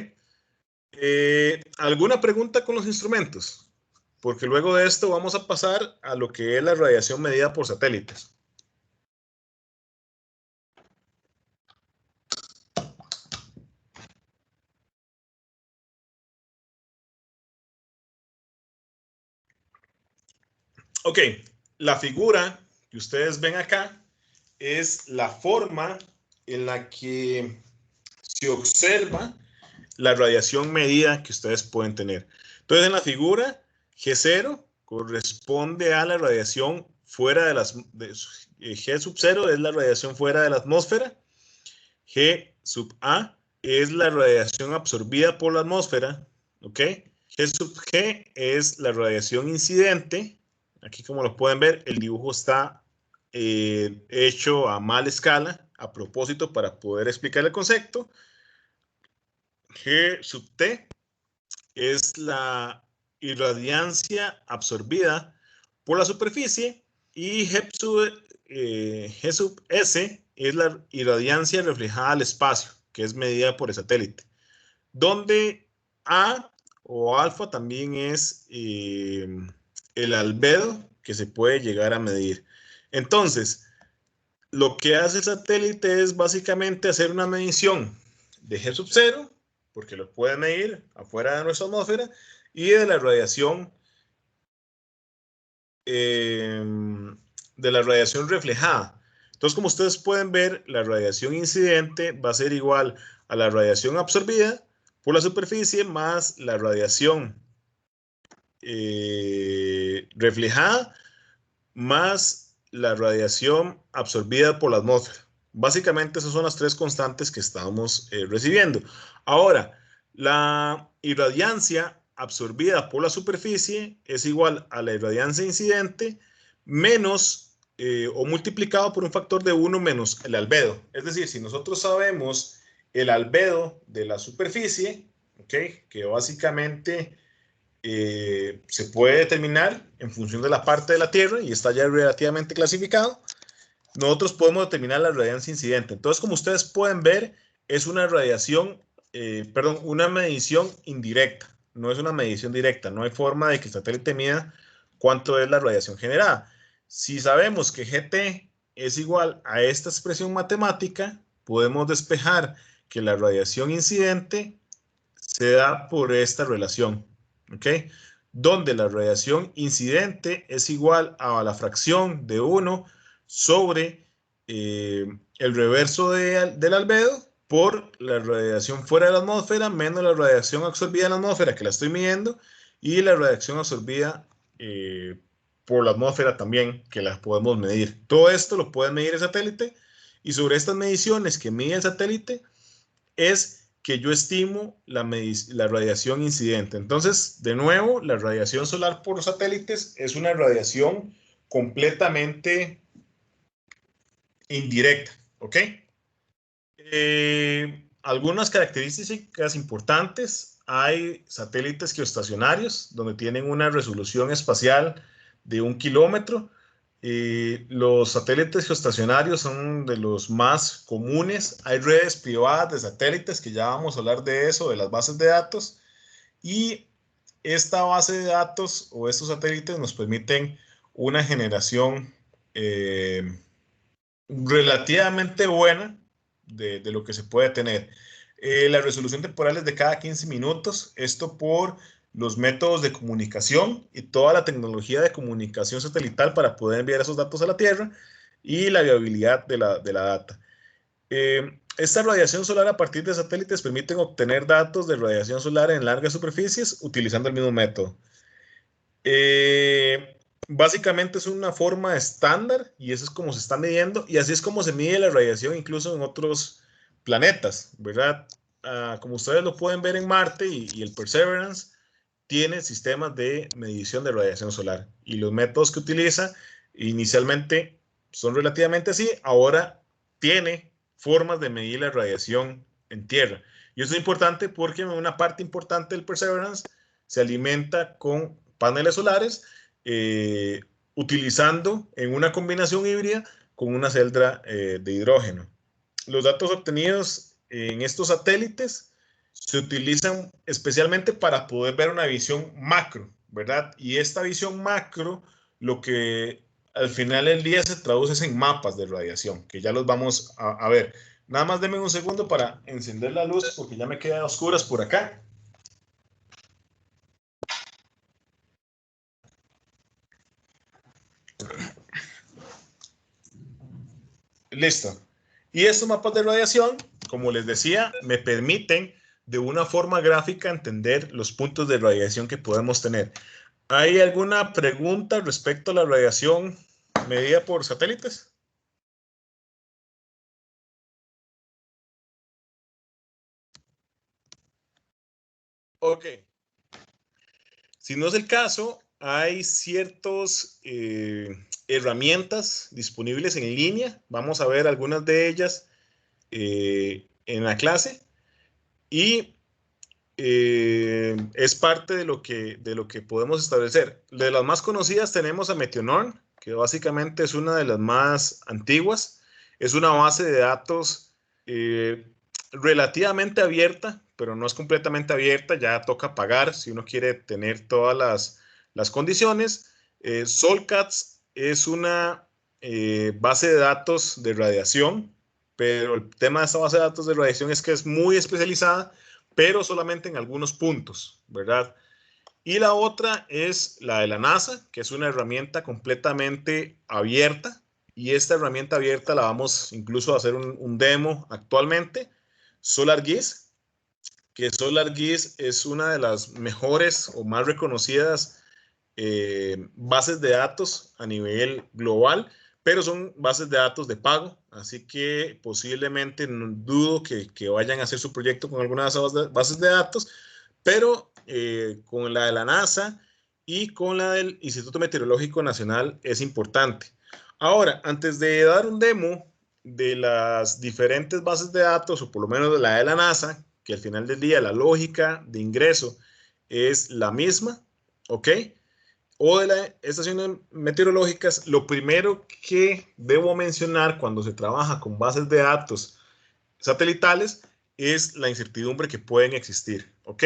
¿Alguna pregunta con los instrumentos? Porque luego de esto vamos a pasar a lo que es la radiación medida por satélites. Ok, la figura que ustedes ven acá es la forma en la que se observa la radiación medida que ustedes pueden tener. Entonces, en la figura, G0 corresponde a la radiación fuera de las... G sub 0 es la radiación fuera de la atmósfera. G sub A es la radiación absorbida por la atmósfera. ¿Ok? G sub G es la radiación incidente. Aquí, como lo pueden ver, el dibujo está hecho a mala escala, a propósito, para poder explicar el concepto. G sub T es la irradiancia absorbida por la superficie y G sub S es la irradiancia reflejada al espacio, que es medida por el satélite, donde A o alfa también es el albedo que se puede llegar a medir. Entonces, lo que hace el satélite es básicamente hacer una medición de G sub 0, porque lo puede medir afuera de nuestra atmósfera, y de la radiación reflejada. Entonces, como ustedes pueden ver, la radiación incidente va a ser igual a la radiación absorbida por la superficie más la radiación reflejada más la radiación absorbida por la atmósfera. Básicamente esas son las tres constantes que estamos recibiendo. Ahora, la irradiancia absorbida por la superficie es igual a la irradiancia incidente menos o multiplicado por un factor de 1 menos el albedo. Es decir, si nosotros sabemos el albedo de la superficie, ¿okay? Que básicamente se puede determinar en función de la parte de la Tierra y está ya relativamente clasificado, nosotros podemos determinar la radiancia incidente. Entonces, como ustedes pueden ver, es una radiación, una medición indirecta, no es una medición directa, no hay forma de que el satélite mida cuánto es la radiación generada. Si sabemos que GT es igual a esta expresión matemática, podemos despejar que la radiación incidente se da por esta relación, ¿ok? Donde la radiación incidente es igual a la fracción de 1 sobre el reverso del albedo por la radiación fuera de la atmósfera menos la radiación absorbida en la atmósfera, que la estoy midiendo, y la radiación absorbida por la atmósfera también, que la podemos medir. Todo esto lo puede medir el satélite, y sobre estas mediciones que mide el satélite es que yo estimo la radiación incidente. Entonces, de nuevo, la radiación solar por satélites es una radiación completamente indirecta, ¿ok? Algunas características importantes. Hay satélites geoestacionarios donde tienen una resolución espacial de 1 kilómetro. Los satélites geoestacionarios son de los más comunes. Hay redes privadas de satélites, que ya vamos a hablar de eso, de las bases de datos. Y esta base de datos o estos satélites nos permiten una generación relativamente buena de lo que se puede tener. La resolución temporal es de cada 15 minutos. Esto por los métodos de comunicación y toda la tecnología de comunicación satelital para poder enviar esos datos a la Tierra y la viabilidad de la data. Esta radiación solar a partir de satélites permiten obtener datos de radiación solar en largas superficies utilizando el mismo método. básicamente es una forma estándar y eso es como se está midiendo y así es como se mide la radiación incluso en otros planetas, ¿verdad? Como ustedes lo pueden ver en Marte y el Perseverance tiene sistemas de medición de radiación solar y los métodos que utiliza inicialmente son relativamente así, ahora tiene formas de medir la radiación en Tierra. Y eso es importante porque una parte importante del Perseverance se alimenta con paneles solares eh, utilizando en una combinación híbrida con una celda de hidrógeno. Los datos obtenidos en estos satélites se utilizan especialmente para poder ver una visión macro, ¿verdad? Y esta visión macro, lo que al final del día se traduce en mapas de radiación, que ya los vamos a ver. Nada más denme un segundo para encender la luz porque ya me quedan oscuras por acá. Listo. Y estos mapas de radiación, como les decía, me permiten de una forma gráfica entender los puntos de radiación que podemos tener. ¿Hay alguna pregunta respecto a la radiación medida por satélites? Ok. Si no es el caso, hay ciertas herramientas disponibles en línea. Vamos a ver algunas de ellas en la clase. Y es parte de lo que podemos establecer. De las más conocidas tenemos a Meteonorm, que básicamente es una de las más antiguas. Es una base de datos relativamente abierta, pero no es completamente abierta. Ya toca pagar si uno quiere tener todas las condiciones. Solcats es una base de datos de radiación, pero el tema de esta base de datos de radiación es que es muy especializada, pero solamente en algunos puntos, ¿verdad? Y la otra es la de la NASA, que es una herramienta completamente abierta. Y esta herramienta abierta la vamos incluso a hacer un demo actualmente. SolarGeese, que SolarGeese es una de las mejores o más reconocidas bases de datos a nivel global, pero son bases de datos de pago, así que posiblemente no dudo que vayan a hacer su proyecto con alguna de esas bases de datos, pero con la de la NASA y con la del Instituto Meteorológico Nacional es importante. Ahora, antes de dar un demo de las diferentes bases de datos, o por lo menos de la de la NASA, que al final del día la lógica de ingreso es la misma, ¿ok? O de las estaciones meteorológicas, lo primero que debo mencionar cuando se trabaja con bases de datos satelitales es la incertidumbre que pueden existir, ¿ok?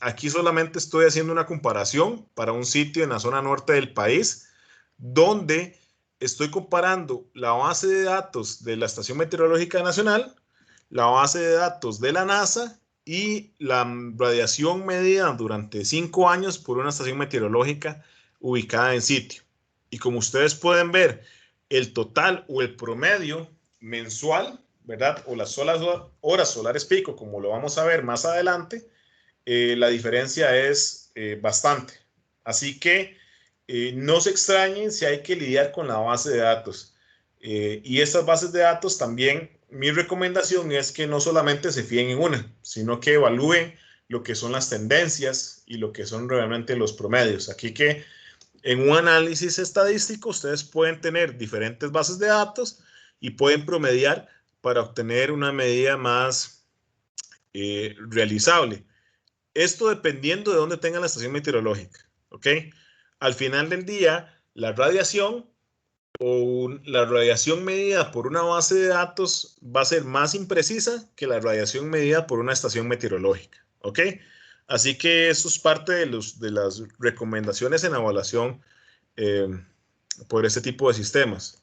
Aquí solamente estoy haciendo una comparación para un sitio en la zona norte del país, donde estoy comparando la base de datos de la Estación Meteorológica Nacional, la base de datos de la NASA y la radiación medida durante 5 años por una estación meteorológica ubicada en sitio. Y como ustedes pueden ver, el total o el promedio mensual, ¿verdad? O las horas solares pico, como lo vamos a ver más adelante, la diferencia es bastante. Así que no se extrañen si hay que lidiar con la base de datos. Y estas bases de datos también, mi recomendación es que no solamente se fíen en una, sino que evalúen lo que son las tendencias y lo que son realmente los promedios. Aquí que en un análisis estadístico ustedes pueden tener diferentes bases de datos y pueden promediar para obtener una medida más realizable. Esto dependiendo de dónde tengan la estación meteorológica, ¿ok? Al final del día, la radiación o la radiación medida por una base de datos va a ser más imprecisa que la radiación medida por una estación meteorológica, ¿ok? Así que eso es parte de las recomendaciones en evaluación eh, por este tipo de sistemas.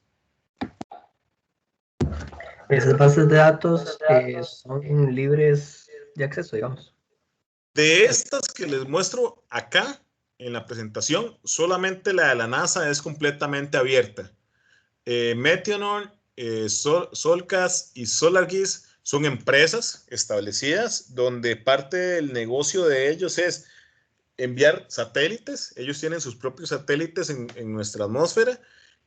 Esas bases de datos son libres de acceso, digamos. De estas que les muestro acá en la presentación, solamente la de la NASA es completamente abierta. Meteornorm, Solcas y SolarGeese son empresas establecidas donde parte del negocio de ellos es enviar satélites. Ellos tienen sus propios satélites en nuestra atmósfera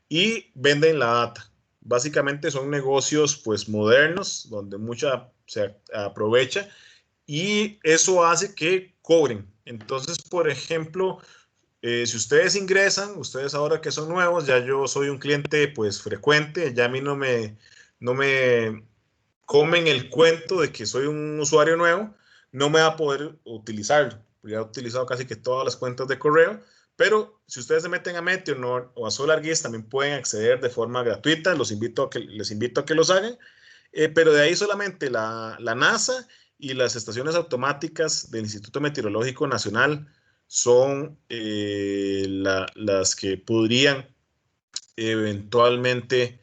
y venden la data. Básicamente son negocios pues modernos donde mucha se aprovecha y eso hace que cobren. Entonces, por ejemplo, si ustedes ingresan, ustedes ahora que son nuevos, ya yo soy un cliente pues frecuente, ya a mí no me comen el cuento de que soy un usuario nuevo, no me va a poder utilizarlo. Ya he utilizado casi que todas las cuentas de correo, pero si ustedes se meten a Meteor o a SolarGeeks también pueden acceder de forma gratuita, les invito a que los hagan, pero de ahí solamente la NASA y las estaciones automáticas del Instituto Meteorológico Nacional son las que podrían eventualmente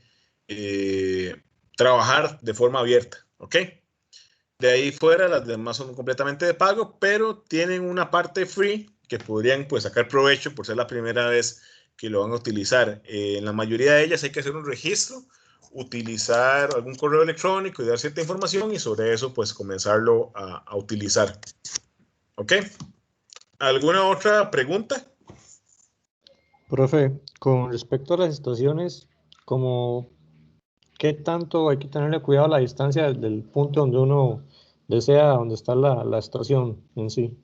trabajar de forma abierta, ¿ok? De ahí fuera, las demás son completamente de pago, pero tienen una parte free que podrían pues sacar provecho por ser la primera vez que lo van a utilizar. En la mayoría de ellas hay que hacer un registro, utilizar algún correo electrónico y dar cierta información y sobre eso pues comenzarlo a utilizar. ¿Ok? ¿Alguna otra pregunta? Profe, con respecto a las estaciones, como ¿qué tanto hay que tenerle cuidado a la distancia del punto donde uno desea, donde está la estación en sí?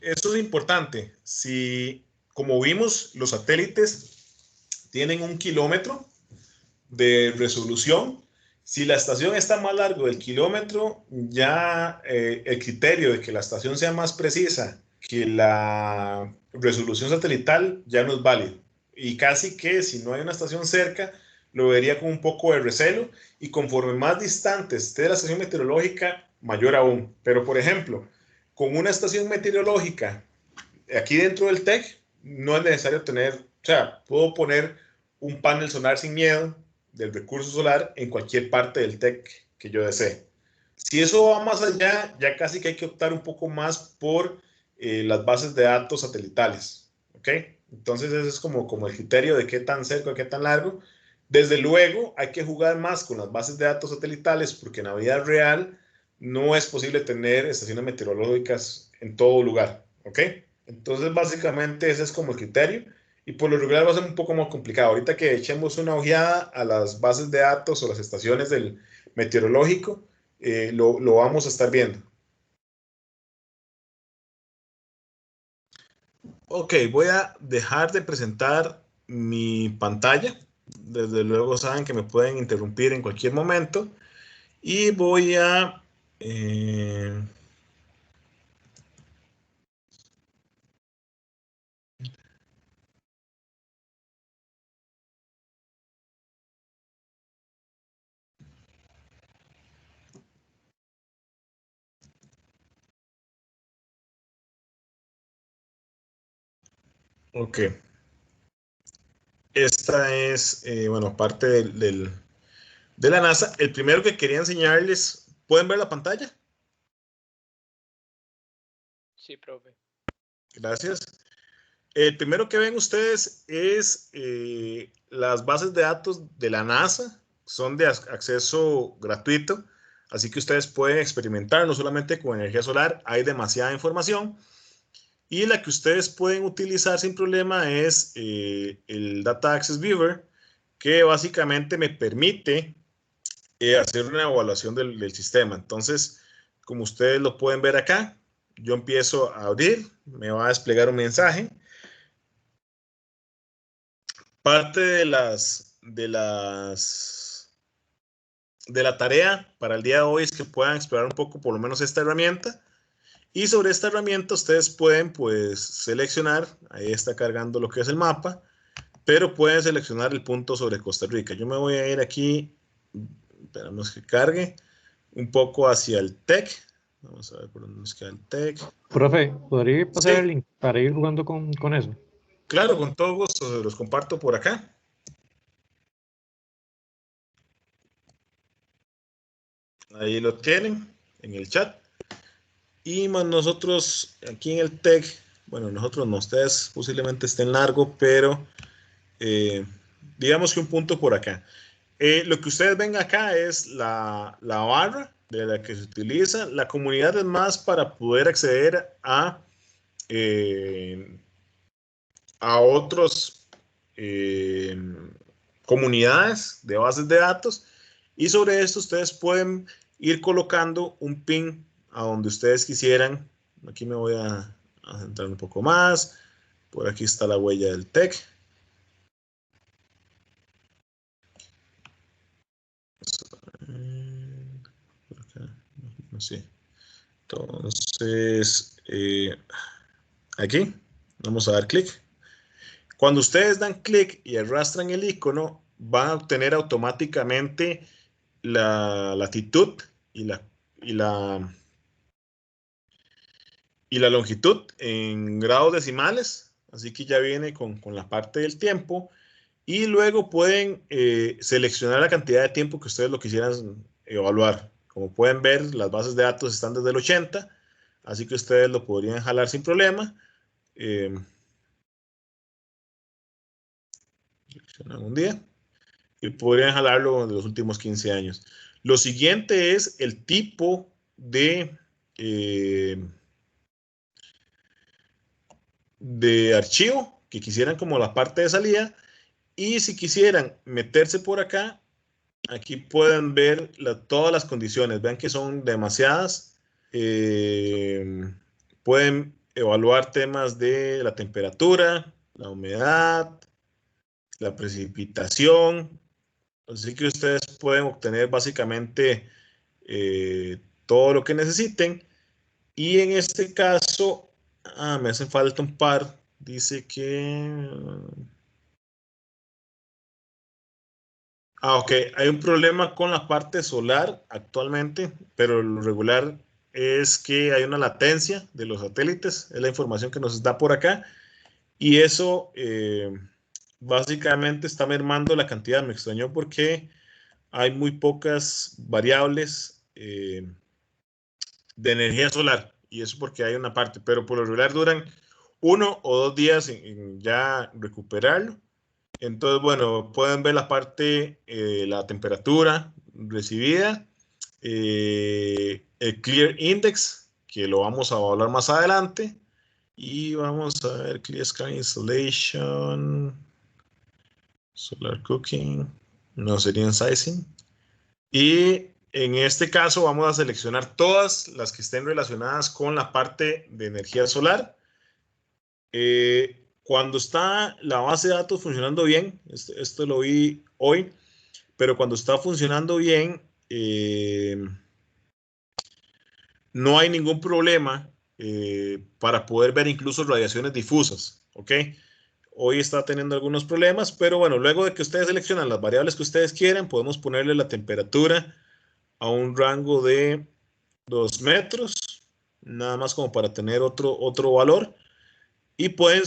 Eso es importante. Si, como vimos, los satélites tienen 1 kilómetro de resolución. Si la estación está más largo del kilómetro, ya el criterio de que la estación sea más precisa que la resolución satelital ya no es válido. Y casi que si no hay una estación cerca, lo vería con un poco de recelo. Y conforme más distante esté de la estación meteorológica, mayor aún. Pero, por ejemplo, con una estación meteorológica aquí dentro del TEC, no es necesario tener, o sea, puedo poner un panel solar sin miedo del recurso solar en cualquier parte del TEC que yo desee. Si eso va más allá, ya casi que hay que optar un poco más por las bases de datos satelitales, ¿ok? Entonces ese es como el criterio de qué tan cerca, qué tan largo. Desde luego hay que jugar más con las bases de datos satelitales porque en la vida real no es posible tener estaciones meteorológicas en todo lugar, ¿ok? Entonces básicamente ese es como el criterio y por lo regular va a ser un poco más complicado. Ahorita que echemos una ojeada a las bases de datos o las estaciones del meteorológico, lo vamos a estar viendo. Ok, voy a dejar de presentar mi pantalla. Desde luego saben que me pueden interrumpir en cualquier momento. Y voy a... ok. Esta es, bueno, parte de la NASA. El primero que quería enseñarles, ¿pueden ver la pantalla? Sí, profe. Gracias. El primero que ven ustedes es las bases de datos de la NASA. Son de acceso gratuito, así que ustedes pueden experimentar no solamente con energía solar, hay demasiada información. Y la que ustedes pueden utilizar sin problema es el Data Access Viewer, que básicamente me permite hacer una evaluación del sistema. Entonces, como ustedes lo pueden ver acá, yo empiezo a abrir, me va a desplegar un mensaje. Parte de la tarea para el día de hoy es que puedan explorar un poco por lo menos esta herramienta. Y sobre esta herramienta ustedes pueden pues seleccionar, ahí está cargando lo que es el mapa, pero pueden seleccionar el punto sobre Costa Rica. Yo me voy a ir aquí, esperamos que cargue, un poco hacia el TEC. Vamos a ver por dónde nos queda el TEC. Profe, ¿podría pasar Sí, el link para ir jugando con eso? claro, con todo gusto, se los comparto por acá. Ahí lo tienen en el chat. Y más nosotros aquí en el TEC, bueno, nosotros no, ustedes posiblemente estén largo, pero digamos que un punto por acá. Lo que ustedes ven acá es la barra de la que se utiliza. La comunidad es más para poder acceder a otros comunidades de bases de datos, y sobre esto ustedes pueden ir colocando un pin a donde ustedes quisieran. Aquí me voy a centrar un poco más. Por aquí está la huella del TEC. No sé. Entonces, aquí vamos a dar clic. Cuando ustedes dan clic y arrastran el icono, van a obtener automáticamente la latitud y la longitud en grados decimales. Así que ya viene con la parte del tiempo. Y luego pueden seleccionar la cantidad de tiempo que ustedes lo quisieran evaluar. Como pueden ver, las bases de datos están desde el 80, así que ustedes lo podrían jalar sin problema. Seleccionan un día y podrían jalarlo de los últimos 15 años. Lo siguiente es el tipo de archivo que quisieran como la parte de salida. Y si quisieran meterse por acá, aquí pueden ver todas las condiciones. Vean que son demasiadas. Pueden evaluar temas de la temperatura, la humedad, la precipitación. Así que ustedes pueden obtener básicamente todo lo que necesiten. Y en este caso, me hace falta un par. Dice que... ok, hay un problema con la parte solar actualmente, pero lo regular es que hay una latencia de los satélites, es la información que nos da por acá, y eso básicamente está mermando la cantidad. Me extrañó porque hay muy pocas variables de energía solar, y eso porque hay una parte, pero por lo regular duran 1 o 2 días en ya recuperarlo. Entonces, bueno, pueden ver la parte, la temperatura recibida, el Clear Index, que lo vamos a hablar más adelante, y vamos a ver Clear Sky Installation, Solar Cooking, no sería en Sizing, y en este caso vamos a seleccionar todas las que estén relacionadas con la parte de energía solar. Cuando está la base de datos funcionando bien, esto lo vi hoy, pero cuando está funcionando bien, no hay ningún problema para poder ver incluso radiaciones difusas, ¿ok? Hoy está teniendo algunos problemas, pero bueno, luego de que ustedes seleccionan las variables que ustedes quieren, podemos ponerle la temperatura a un rango de 2 metros, nada más como para tener otro valor, y pueden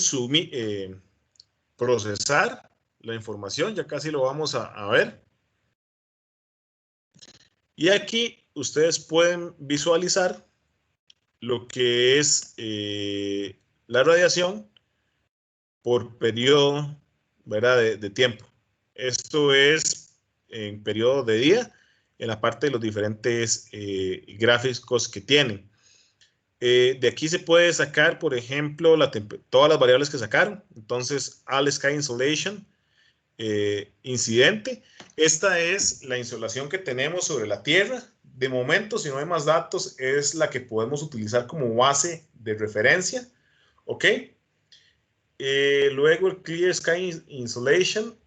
procesar la información. Ya casi lo vamos a ver. Y aquí ustedes pueden visualizar lo que es la radiación por periodo, ¿verdad? De tiempo. Esto es en periodo de día, en la parte de los diferentes gráficos que tienen. De aquí se puede sacar, por ejemplo, todas las variables que sacaron. Entonces, All Sky Insolation, incidente. Esta es la insolación que tenemos sobre la Tierra. De momento, si no hay más datos, es la que podemos utilizar como base de referencia. ¿Ok? Luego el Clear Sky Insolation.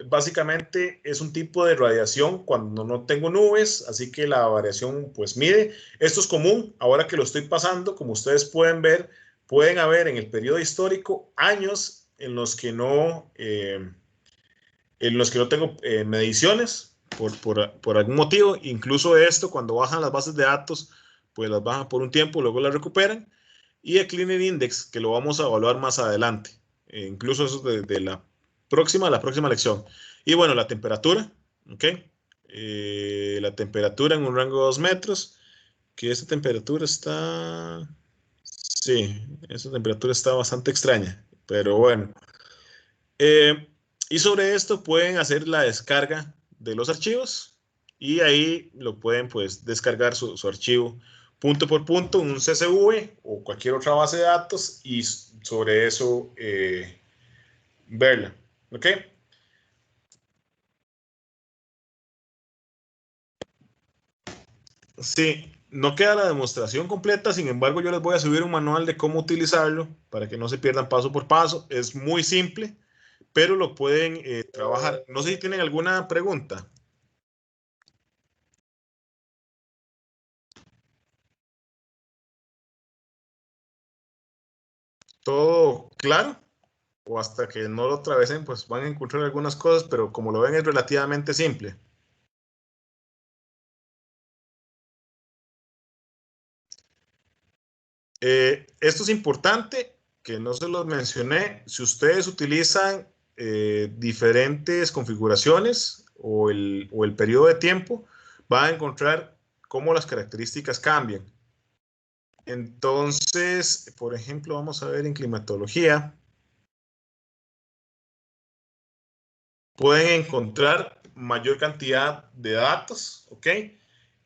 Básicamente es un tipo de radiación cuando no tengo nubes, así que la variación pues mide. Esto es común, ahora que lo estoy pasando, como ustedes pueden ver, pueden haber en el periodo histórico años en los que no tengo mediciones por algún motivo. Incluso esto, cuando bajan las bases de datos, pues las bajan por un tiempo, luego las recuperan. Y el Cleaning Index, que lo vamos a evaluar más adelante. Incluso eso de la próxima lección. Y bueno, la temperatura, ¿ok? La temperatura en un rango de 2 metros, que esta temperatura está... Sí, esa temperatura está bastante extraña, pero bueno. Y sobre esto pueden hacer la descarga de los archivos. y ahí lo pueden pues descargar su archivo punto por punto, un CSV o cualquier otra base de datos y sobre eso verla. ¿Ok? Sí, no queda la demostración completa, sin embargo yo les voy a subir un manual de cómo utilizarlo para que no se pierdan paso por paso. Es muy simple, pero lo pueden trabajar. No sé si tienen alguna pregunta. ¿Todo claro? O hasta que no lo atravesen, pues van a encontrar algunas cosas, pero como lo ven es relativamente simple. Esto es importante, que no se los mencioné. Si ustedes utilizan diferentes configuraciones o el periodo de tiempo, van a encontrar cómo las características cambian. Entonces, por ejemplo, vamos a ver en climatología. Pueden encontrar mayor cantidad de datos, ¿ok?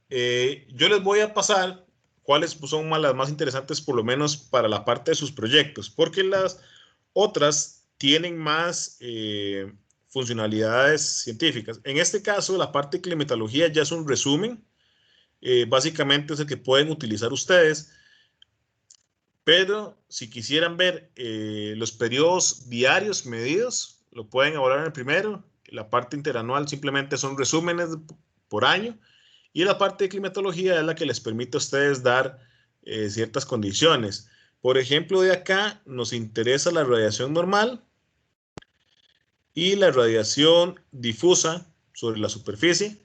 Yo les voy a pasar cuáles son las más interesantes, por lo menos para la parte de sus proyectos, porque las otras tienen más funcionalidades científicas. En este caso, la parte de climatología ya es un resumen, básicamente es el que pueden utilizar ustedes, pero si quisieran ver los periodos diarios medidos, lo pueden evaluar en el primero. La parte interanual simplemente son resúmenes por año. Y la parte de climatología es la que les permite a ustedes dar ciertas condiciones. Por ejemplo, de acá nos interesa la radiación normal y la radiación difusa sobre la superficie.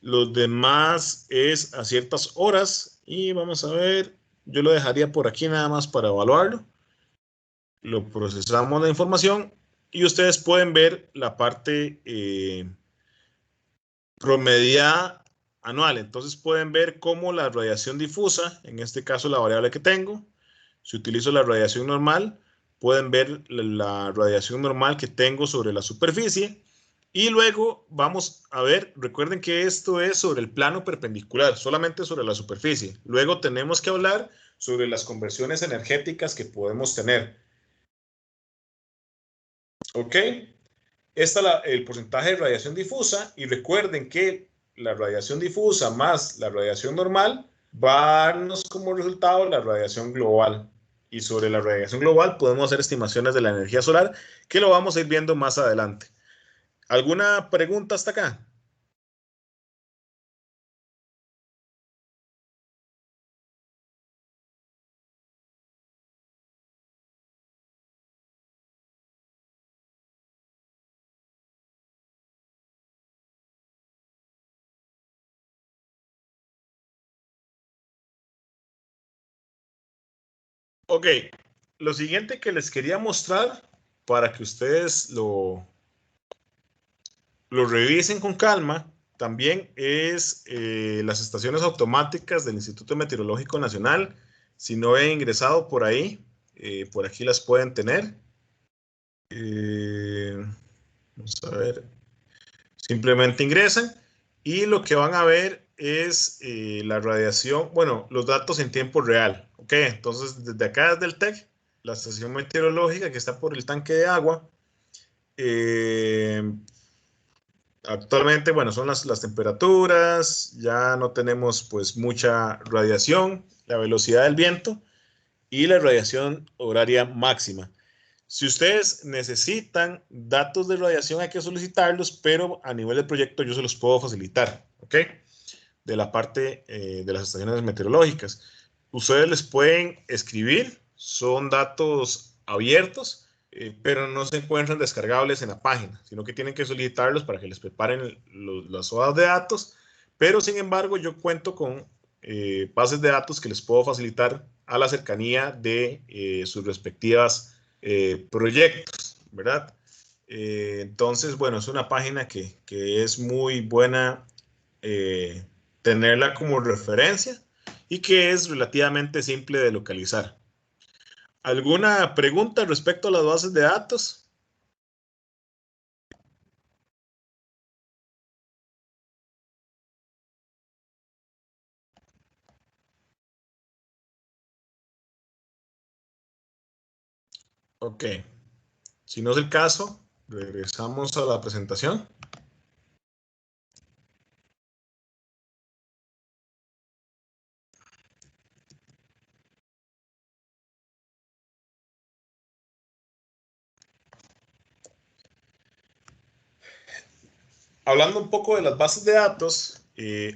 Los demás es a ciertas horas y vamos a ver, yo lo dejaría por aquí nada más para evaluarlo. Lo procesamos la información y ustedes pueden ver la parte promediada anual. Entonces pueden ver cómo la radiación difusa, en este caso la variable que tengo, si utilizo la radiación normal, pueden ver la radiación normal que tengo sobre la superficie. Y luego vamos a ver, recuerden que esto es sobre el plano perpendicular, solamente sobre la superficie. Luego tenemos que hablar sobre las conversiones energéticas que podemos tener. ¿Ok? El porcentaje de radiación difusa y recuerden que la radiación difusa más la radiación normal va a darnos como resultado la radiación global. Y sobre la radiación global podemos hacer estimaciones de la energía solar que lo vamos a ir viendo más adelante. ¿Alguna pregunta hasta acá? Ok, lo siguiente que les quería mostrar para que ustedes lo revisen con calma también es las estaciones automáticas del Instituto Meteorológico Nacional. Si no he ingresado por ahí, por aquí las pueden tener. Vamos a ver. Simplemente ingresan y lo que van a ver es la radiación, bueno, los datos en tiempo real. Ok, entonces desde acá, desde el TEC, la estación meteorológica que está por el tanque de agua. Actualmente, bueno, son las temperaturas, ya no tenemos pues mucha radiación, la velocidad del viento y la radiación horaria máxima. Si ustedes necesitan datos de radiación hay que solicitarlos, pero a nivel del proyecto yo se los puedo facilitar, ¿ok? De la parte de las estaciones meteorológicas. Ustedes les pueden escribir, son datos abiertos, pero no se encuentran descargables en la página, sino que tienen que solicitarlos para que les preparen las hojas de datos, pero sin embargo yo cuento con bases de datos que les puedo facilitar a la cercanía de sus respectivas proyectos, ¿verdad? Entonces, bueno, es una página que es muy buena tenerla como referencia y que es relativamente simple de localizar. ¿Alguna pregunta respecto a las bases de datos? Ok. Si no es el caso, regresamos a la presentación. Hablando un poco de las bases de datos,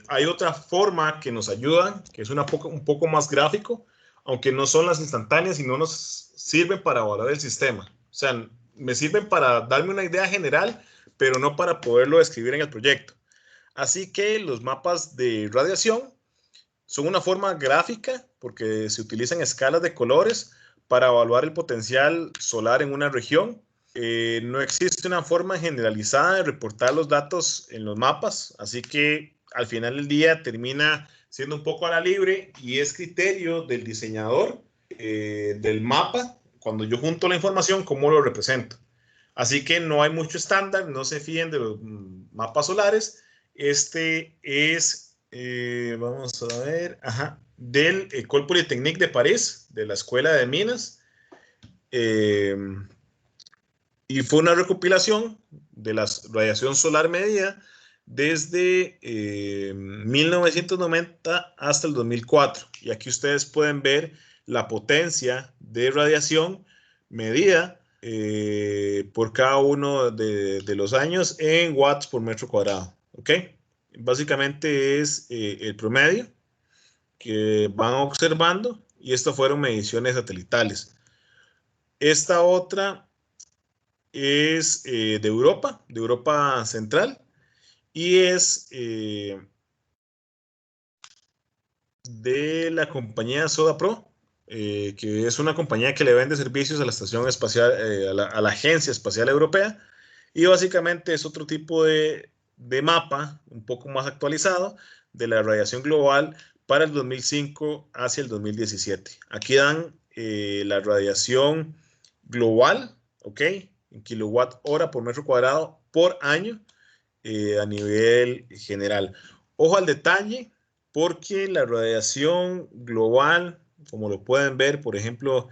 hay otra forma que nos ayuda, que es un poco más gráfico, aunque no son las instantáneas y no nos sirven para evaluar el sistema. O sea, me sirven para darme una idea general, pero no para poderlo describir en el proyecto. Así que los mapas de radiación son una forma gráfica porque se utilizan escalas de colores para evaluar el potencial solar en una región. No existe una forma generalizada de reportar los datos en los mapas, así que al final del día termina siendo un poco a la libre y es criterio del diseñador del mapa, cuando yo junto la información, cómo lo represento. Así que no hay mucho estándar, no se fíen de los mapas solares. Este es, vamos a ver, del École Polytechnique de París, de la Escuela de Minas. Y fue una recopilación de la radiación solar medida desde 1990 hasta el 2004. Y aquí ustedes pueden ver la potencia de radiación medida por cada uno de los años en watts por metro cuadrado. ¿Ok? Básicamente es el promedio que van observando y estas fueron mediciones satelitales. Esta otra es de Europa Central, y es de la compañía SODAPRO, que es una compañía que le vende servicios a la Estación Espacial, a la Agencia Espacial Europea, y básicamente es otro tipo de mapa, un poco más actualizado, de la radiación global para el 2005 hacia el 2017. Aquí dan la radiación global, ¿ok? En kilowatt hora por metro cuadrado por año a nivel general. Ojo al detalle, porque la radiación global, como lo pueden ver, por ejemplo,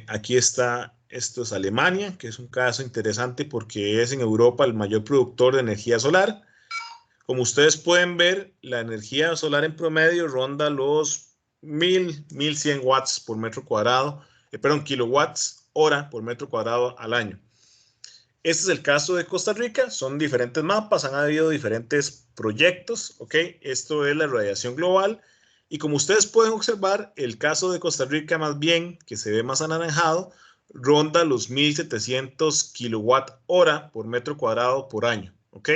aquí está, esto es Alemania, que es un caso interesante porque es en Europa el mayor productor de energía solar. Como ustedes pueden ver, la energía solar en promedio ronda los 1100 watts por metro cuadrado, kilowatts hora por metro cuadrado al año. Este es el caso de Costa Rica, son diferentes mapas, han habido diferentes proyectos, ¿ok? Esto es la radiación global y como ustedes pueden observar, el caso de Costa Rica más bien, que se ve más anaranjado, ronda los 1700 kilowatt hora por metro cuadrado por año, ¿ok?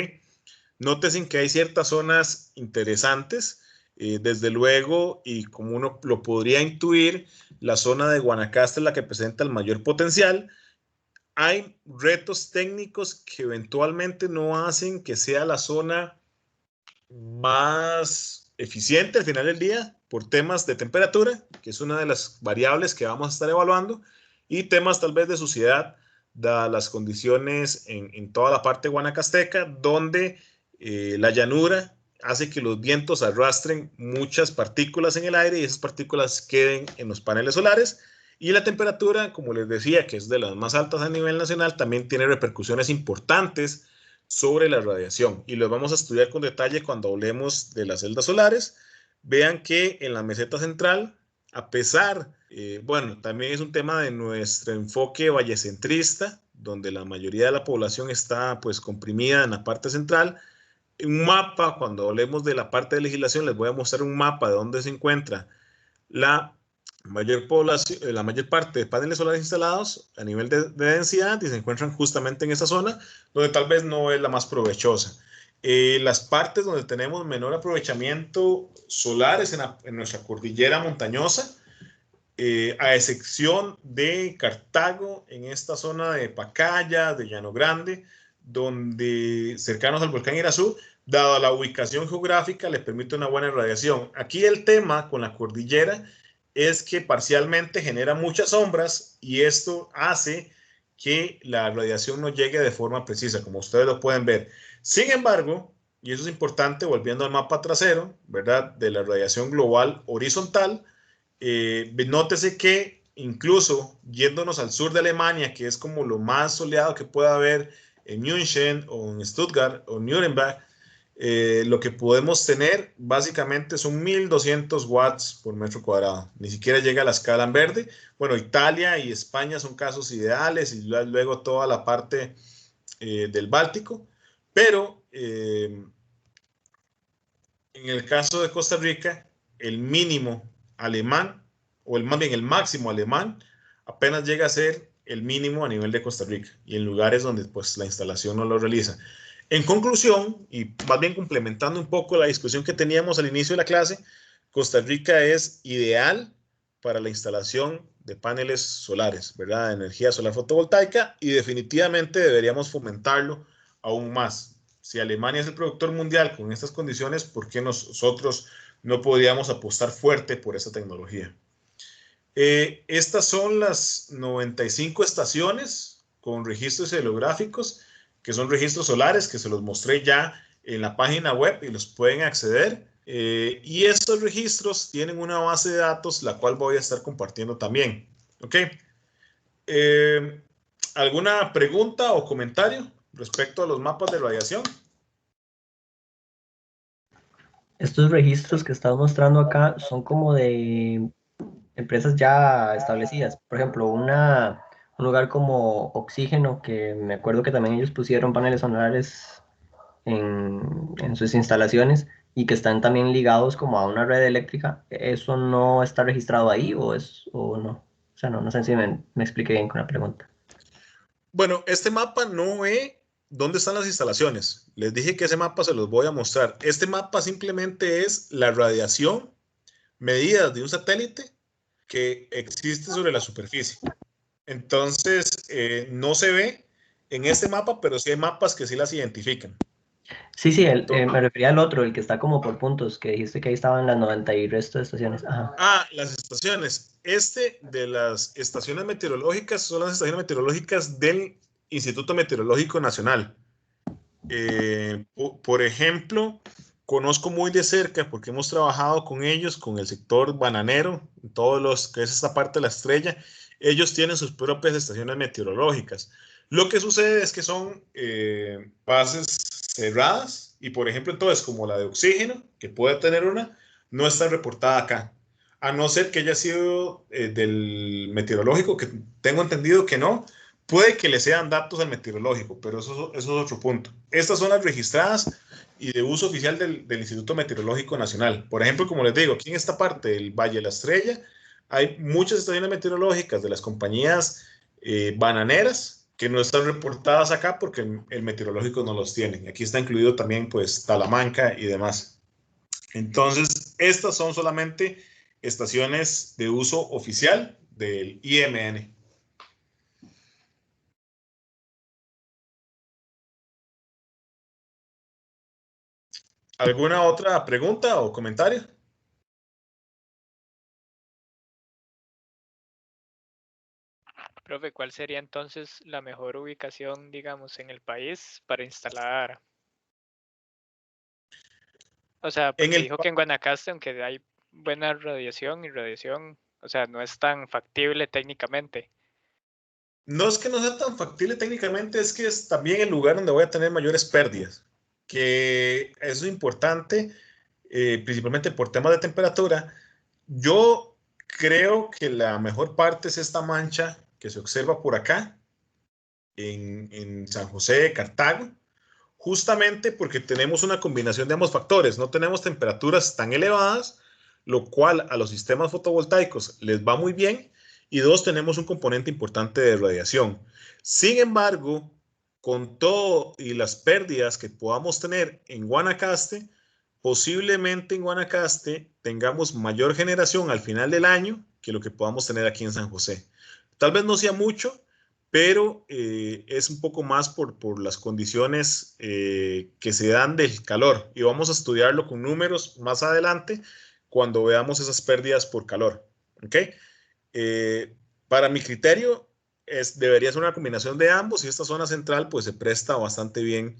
Nótense que hay ciertas zonas interesantes, desde luego, y como uno lo podría intuir, la zona de Guanacaste es la que presenta el mayor potencial. Hay retos técnicos que eventualmente no hacen que sea la zona más eficiente al final del día por temas de temperatura, que es una de las variables que vamos a estar evaluando, y temas tal vez de suciedad, dadas las condiciones en toda la parte guanacasteca, donde la llanura hace que los vientos arrastren muchas partículas en el aire y esas partículas queden en los paneles solares. Y la temperatura, como les decía, que es de las más altas a nivel nacional, también tiene repercusiones importantes sobre la radiación. Y lo vamos a estudiar con detalle cuando hablemos de las celdas solares. Vean que en la meseta central, a pesar, bueno, también es un tema de nuestro enfoque vallecentrista, donde la mayoría de la población está pues comprimida en la parte central. Un mapa, cuando hablemos de la parte de legislación, les voy a mostrar un mapa de dónde se encuentra la mayor población, la mayor parte de paneles solares instalados a nivel de densidad, y se encuentran justamente en esa zona donde tal vez no es la más provechosa. Las partes donde tenemos menor aprovechamiento solar es en nuestra cordillera montañosa, a excepción de Cartago, en esta zona de Pacaya, de Llano Grande, donde cercanos al volcán Irazú, dada la ubicación geográfica, le permite una buena radiación. Aquí el tema con la cordillera es que parcialmente genera muchas sombras y esto hace que la radiación no llegue de forma precisa, como ustedes lo pueden ver. Sin embargo, y eso es importante, volviendo al mapa trasero, ¿verdad? De la radiación global horizontal, nótese que incluso yéndonos al sur de Alemania, que es como lo más soleado que pueda haber en München o en Stuttgart o Nuremberg, lo que podemos tener básicamente son 1200 watts por metro cuadrado. Ni siquiera llega a la escala en verde. Bueno, Italia y España son casos ideales y luego toda la parte del Báltico. Pero en el caso de Costa Rica, el mínimo alemán, o más bien el máximo alemán, apenas llega a ser el mínimo a nivel de Costa Rica y en lugares donde pues la instalación no lo realiza. En conclusión, y más bien complementando un poco la discusión que teníamos al inicio de la clase, Costa Rica es ideal para la instalación de paneles solares, ¿verdad? De energía solar fotovoltaica, y definitivamente deberíamos fomentarlo aún más. Si Alemania es el productor mundial con estas condiciones, ¿por qué nosotros no podríamos apostar fuerte por esta tecnología? Estas son las 95 estaciones con registros heliográficos, que son registros solares, que se los mostré ya en la página web y los pueden acceder. Y estos registros tienen una base de datos, la cual voy a estar compartiendo también. ¿Ok? ¿Alguna pregunta o comentario respecto a los mapas de radiación? Estos registros que estás mostrando acá son como de empresas ya establecidas. Por ejemplo, un lugar como Oxígeno, que me acuerdo que también ellos pusieron paneles solares en sus instalaciones y que están también ligados como a una red eléctrica. ¿Eso no está registrado ahí o no? O sea, no sé si me expliqué bien con la pregunta. Bueno, este mapa no ve dónde están las instalaciones. Les dije que ese mapa se los voy a mostrar. Este mapa simplemente es la radiación medida de un satélite que existe sobre la superficie. Entonces, no se ve en este mapa, pero sí hay mapas que sí las identifican. Sí, me refería al otro, el que está como por puntos, que dijiste que ahí estaban las 90 y resto de estaciones. Ajá. Las estaciones. De las estaciones meteorológicas son las estaciones meteorológicas del Instituto Meteorológico Nacional. Por ejemplo, conozco muy de cerca, porque hemos trabajado con ellos, con el sector bananero, todos los que es esta parte de la estrella. Ellos tienen sus propias estaciones meteorológicas. Lo que sucede es que son bases cerradas y, por ejemplo, entonces, como la de Oxígeno, que puede tener una, no está reportada acá. A no ser que haya sido del meteorológico, que tengo entendido que no. Puede que le sean datos al meteorológico, pero eso es otro punto. Estas son las registradas y de uso oficial del Instituto Meteorológico Nacional. Por ejemplo, como les digo, aquí en esta parte del Valle de la Estrella hay muchas estaciones meteorológicas de las compañías bananeras que no están reportadas acá porque el meteorológico no los tiene. Aquí está incluido también pues Talamanca y demás. Entonces, estas son solamente estaciones de uso oficial del IMN. ¿Alguna otra pregunta o comentario? Profe, ¿cuál sería entonces la mejor ubicación, digamos, en el país para instalar? O sea, porque dijo que en Guanacaste, aunque hay buena radiación, o sea, no es tan factible técnicamente. No es que no sea tan factible técnicamente, es que es también el lugar donde voy a tener mayores pérdidas, que eso es importante, principalmente por temas de temperatura. Yo creo que la mejor parte es esta mancha que se observa por acá, en San José de Cartago, justamente porque tenemos una combinación de ambos factores. No tenemos temperaturas tan elevadas, lo cual a los sistemas fotovoltaicos les va muy bien, y dos, tenemos un componente importante de radiación. Sin embargo, con todo y las pérdidas que podamos tener en Guanacaste, posiblemente en Guanacaste tengamos mayor generación al final del año que lo que podamos tener aquí en San José. Tal vez no sea mucho, pero es un poco más por las condiciones que se dan del calor. Y vamos a estudiarlo con números más adelante cuando veamos esas pérdidas por calor. ¿Ok? Para mi criterio, debería ser una combinación de ambos, y esta zona central pues se presta bastante bien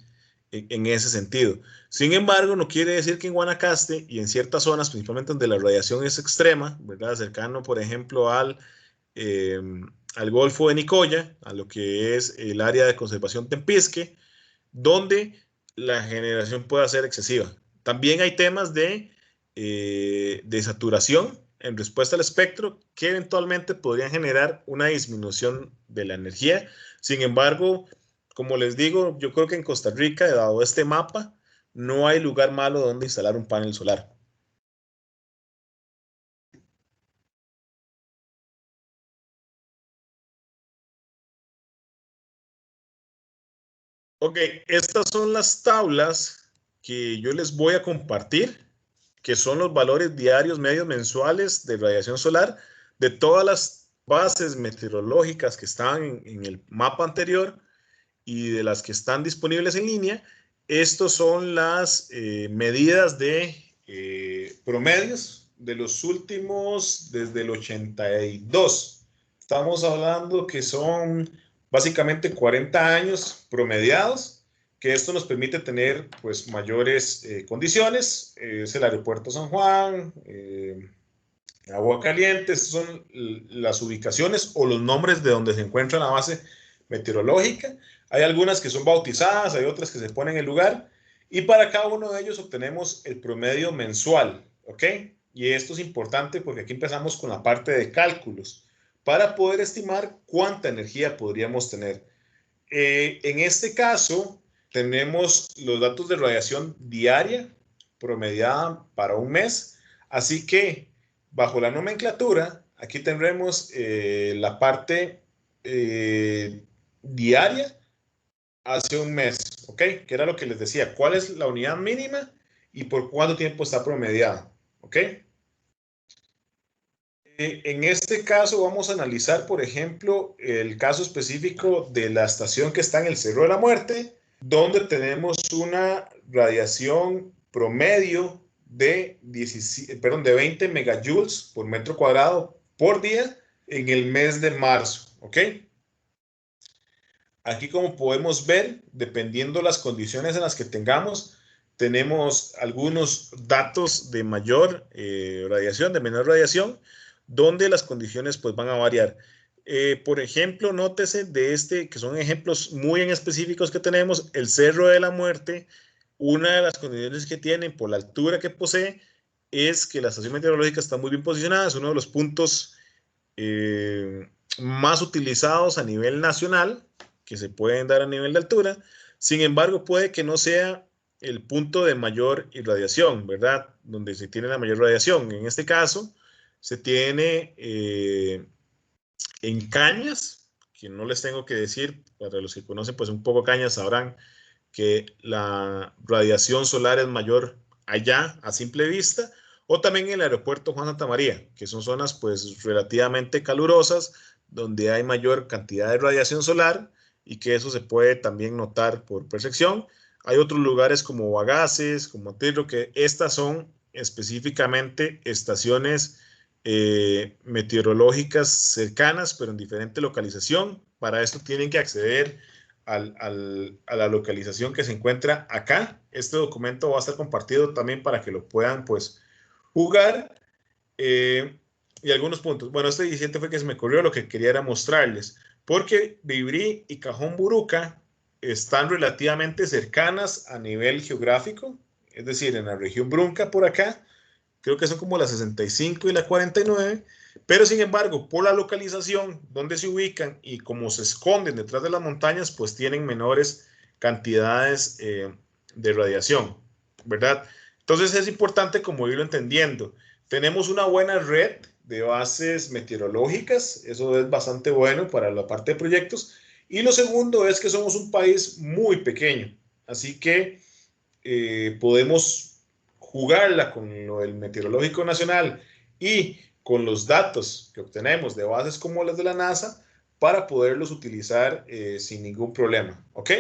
en ese sentido. Sin embargo, no quiere decir que en Guanacaste y en ciertas zonas, principalmente donde la radiación es extrema, ¿verdad? Cercano, por ejemplo, al al Golfo de Nicoya, a lo que es el área de conservación Tempisque, donde la generación pueda ser excesiva. También hay temas de saturación en respuesta al espectro que eventualmente podrían generar una disminución de la energía. Sin embargo, como les digo, yo creo que en Costa Rica, dado este mapa, no hay lugar malo donde instalar un panel solar. Ok, estas son las tablas que yo les voy a compartir, que son los valores diarios, medios, mensuales de radiación solar de todas las bases meteorológicas que estaban en el mapa anterior y de las que están disponibles en línea. Estos son las medidas de promedios de los últimos, desde el 82. Estamos hablando que son básicamente 40 años promediados, que esto nos permite tener pues mayores condiciones. Es el aeropuerto San Juan, Agua Caliente. Estas son las ubicaciones o los nombres de donde se encuentra la base meteorológica. Hay algunas que son bautizadas, hay otras que se ponen en el lugar, y para cada uno de ellos obtenemos el promedio mensual, ¿ok? Y esto es importante porque aquí empezamos con la parte de cálculos para poder estimar cuánta energía podríamos tener. En este caso, tenemos los datos de radiación diaria promediada para un mes, así que bajo la nomenclatura, aquí tendremos la parte diaria hace un mes, ¿ok? Que era lo que les decía, cuál es la unidad mínima y por cuánto tiempo está promediada, ¿ok? En este caso vamos a analizar, por ejemplo, el caso específico de la estación que está en el Cerro de la Muerte, donde tenemos una radiación promedio de 20 megajoules por metro cuadrado por día en el mes de marzo, ¿ok? Aquí, como podemos ver, dependiendo las condiciones en las que tengamos, tenemos algunos datos de mayor radiación, de menor radiación, donde las condiciones pues van a variar. Por ejemplo, nótese de este, que son ejemplos muy en específicos que tenemos, el Cerro de la Muerte. Una de las condiciones que tienen por la altura que posee es que la estación meteorológica está muy bien posicionada, es uno de los puntos más utilizados a nivel nacional, que se pueden dar a nivel de altura. Sin embargo, puede que no sea el punto de mayor irradiación, ¿verdad? Donde se tiene la mayor radiación. En este caso, se tiene en Cañas, que no les tengo que decir, para los que conocen pues un poco Cañas sabrán que la radiación solar es mayor allá a simple vista, o también en el aeropuerto Juan Santa María, que son zonas pues relativamente calurosas, donde hay mayor cantidad de radiación solar y que eso se puede también notar por percepción. Hay otros lugares como Bagaces, como Tirro, que estas son específicamente estaciones meteorológicas cercanas, pero en diferente localización. Para esto tienen que acceder a la localización que se encuentra acá. Este documento va a estar compartido también para que lo puedan pues jugar. Y algunos puntos. Bueno, este 17 fue que se me ocurrió, lo que quería era mostrarles, porque Vibrí y Cajón Buruca están relativamente cercanas a nivel geográfico, es decir, en la región Brunca por acá, creo que son como la 65 y la 49, pero sin embargo, por la localización donde se ubican y como se esconden detrás de las montañas, pues tienen menores cantidades de radiación, ¿verdad? Entonces es importante como irlo entendiendo. Tenemos una buena red de bases meteorológicas, eso es bastante bueno para la parte de proyectos. Y lo segundo es que somos un país muy pequeño, así que podemos jugarla con lo del Meteorológico Nacional y con los datos que obtenemos de bases como las de la NASA para poderlos utilizar sin ningún problema, ¿ok?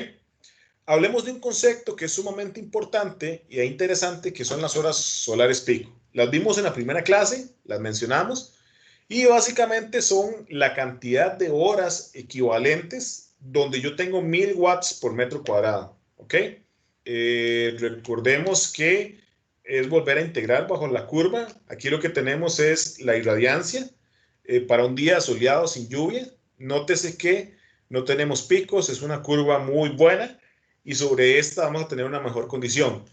Hablemos de un concepto que es sumamente importante e interesante, que son las horas solares pico. Las vimos en la primera clase, las mencionamos, y básicamente son la cantidad de horas equivalentes donde yo tengo 1000 watts por metro cuadrado, ¿ok? Recordemos que es volver a integrar bajo la curva. Aquí lo que tenemos es la irradiancia. para un día soleado sin lluvia. Nótese que no tenemos picos, es una curva muy buena y sobre esta vamos a tener una mejor condición.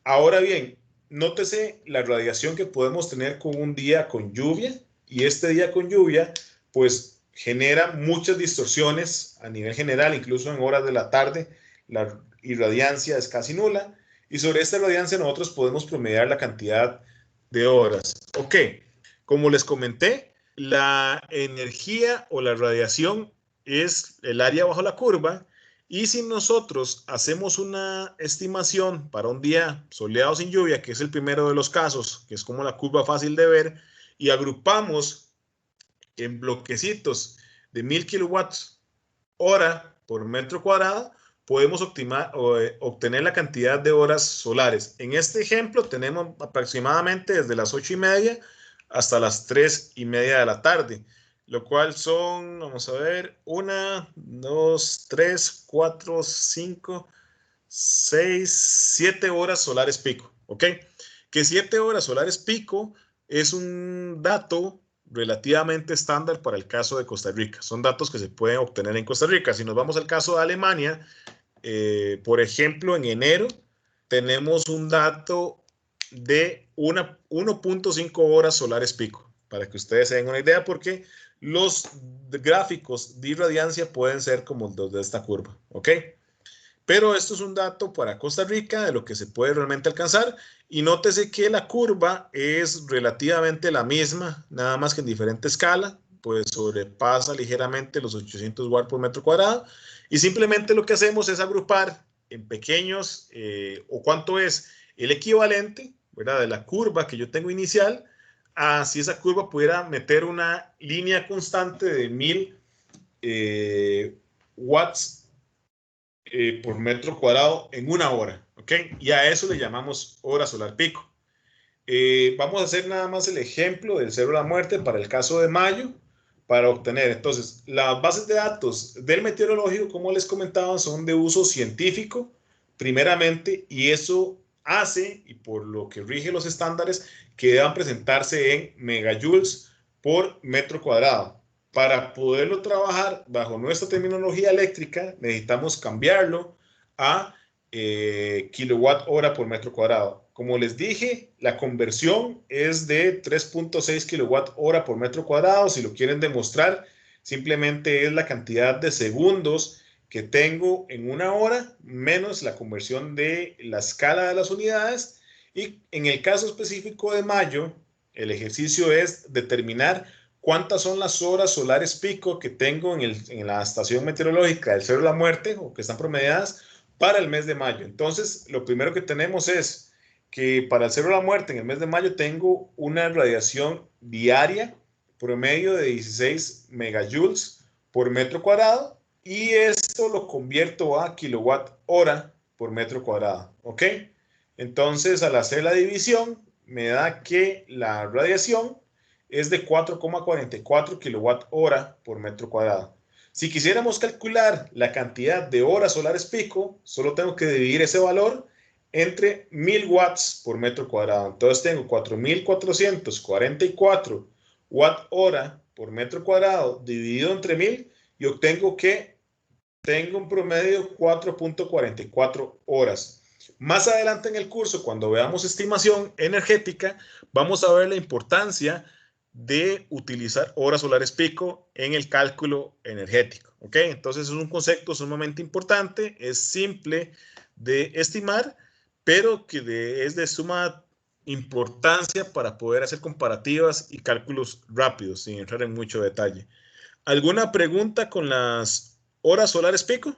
Ahora bien, nótese la radiación que podemos tener con un día con lluvia, y este día con lluvia pues genera muchas distorsiones a nivel general, incluso en horas de la tarde la irradiancia es casi nula, y sobre esta irradiancia nosotros podemos promediar la cantidad de horas. Ok, como les comenté, la energía o la radiación es el área bajo la curva, y si nosotros hacemos una estimación para un día soleado sin lluvia, que es el primero de los casos, que es como la curva fácil de ver, y agrupamos en bloquecitos de 1000 kilowatts hora por metro cuadrado, podemos obtener la cantidad de horas solares. En este ejemplo tenemos aproximadamente desde las 8:30 hasta las 3:30 de la tarde, lo cual son, vamos a ver, 1, 2, 3, 4, 5, 6, 7 horas solares pico, ¿ok? Que 7 horas solares pico es un dato relativamente estándar para el caso de Costa Rica. Son datos que se pueden obtener en Costa Rica. Si nos vamos al caso de Alemania, por ejemplo, en enero tenemos un dato de 1.5 horas solares pico, para que ustedes se den una idea, porque los gráficos de irradiancia pueden ser como los de esta curva, ¿ok? Pero esto es un dato para Costa Rica de lo que se puede realmente alcanzar, y nótese que la curva es relativamente la misma, nada más que en diferente escala, pues sobrepasa ligeramente los 800 watts por metro cuadrado, y simplemente lo que hacemos es agrupar en pequeños, o cuánto es el equivalente, ¿verdad?, de la curva que yo tengo inicial, a si esa curva pudiera meter una línea constante de 1000 watts por metro cuadrado en una hora, ¿ok? Y a eso le llamamos hora solar pico. Vamos a hacer nada más el ejemplo del cero de la muerte para el caso de mayo, para obtener, entonces, las bases de datos del meteorológico, como les comentaba, son de uso científico, primeramente, y eso hace, y por lo que rige los estándares, que deban presentarse en megajoules por metro cuadrado. Para poderlo trabajar bajo nuestra terminología eléctrica, necesitamos cambiarlo a kilowatt hora por metro cuadrado. Como les dije, la conversión es de 3.6 kilowatt hora por metro cuadrado. Si lo quieren demostrar, simplemente es la cantidad de segundos que tengo en una hora menos la conversión de la escala de las unidades. Y en el caso específico de mayo, el ejercicio es determinar cuántas son las horas solares pico que tengo en la estación meteorológica del Cero de la Muerte, o que están promediadas para el mes de mayo. Entonces, lo primero que tenemos es que para el Cero de la Muerte en el mes de mayo tengo una radiación diaria promedio de 16 megajoules por metro cuadrado, y esto lo convierto a kilowatt hora por metro cuadrado, ¿ok? Entonces, al hacer la división, me da que la radiación es de 4,44 kilowatt hora por metro cuadrado. Si quisiéramos calcular la cantidad de horas solares pico, solo tengo que dividir ese valor entre 1000 watts por metro cuadrado. Entonces tengo 4444 watt hora por metro cuadrado dividido entre 1000, y obtengo que tengo un promedio de 4.44 horas. Más adelante en el curso, cuando veamos estimación energética, vamos a ver la importancia de utilizar horas solares pico en el cálculo energético, ¿ok? Entonces es un concepto sumamente importante, es simple de estimar, pero que es de suma importancia para poder hacer comparativas y cálculos rápidos, sin entrar en mucho detalle. ¿Alguna pregunta con las horas solares pico?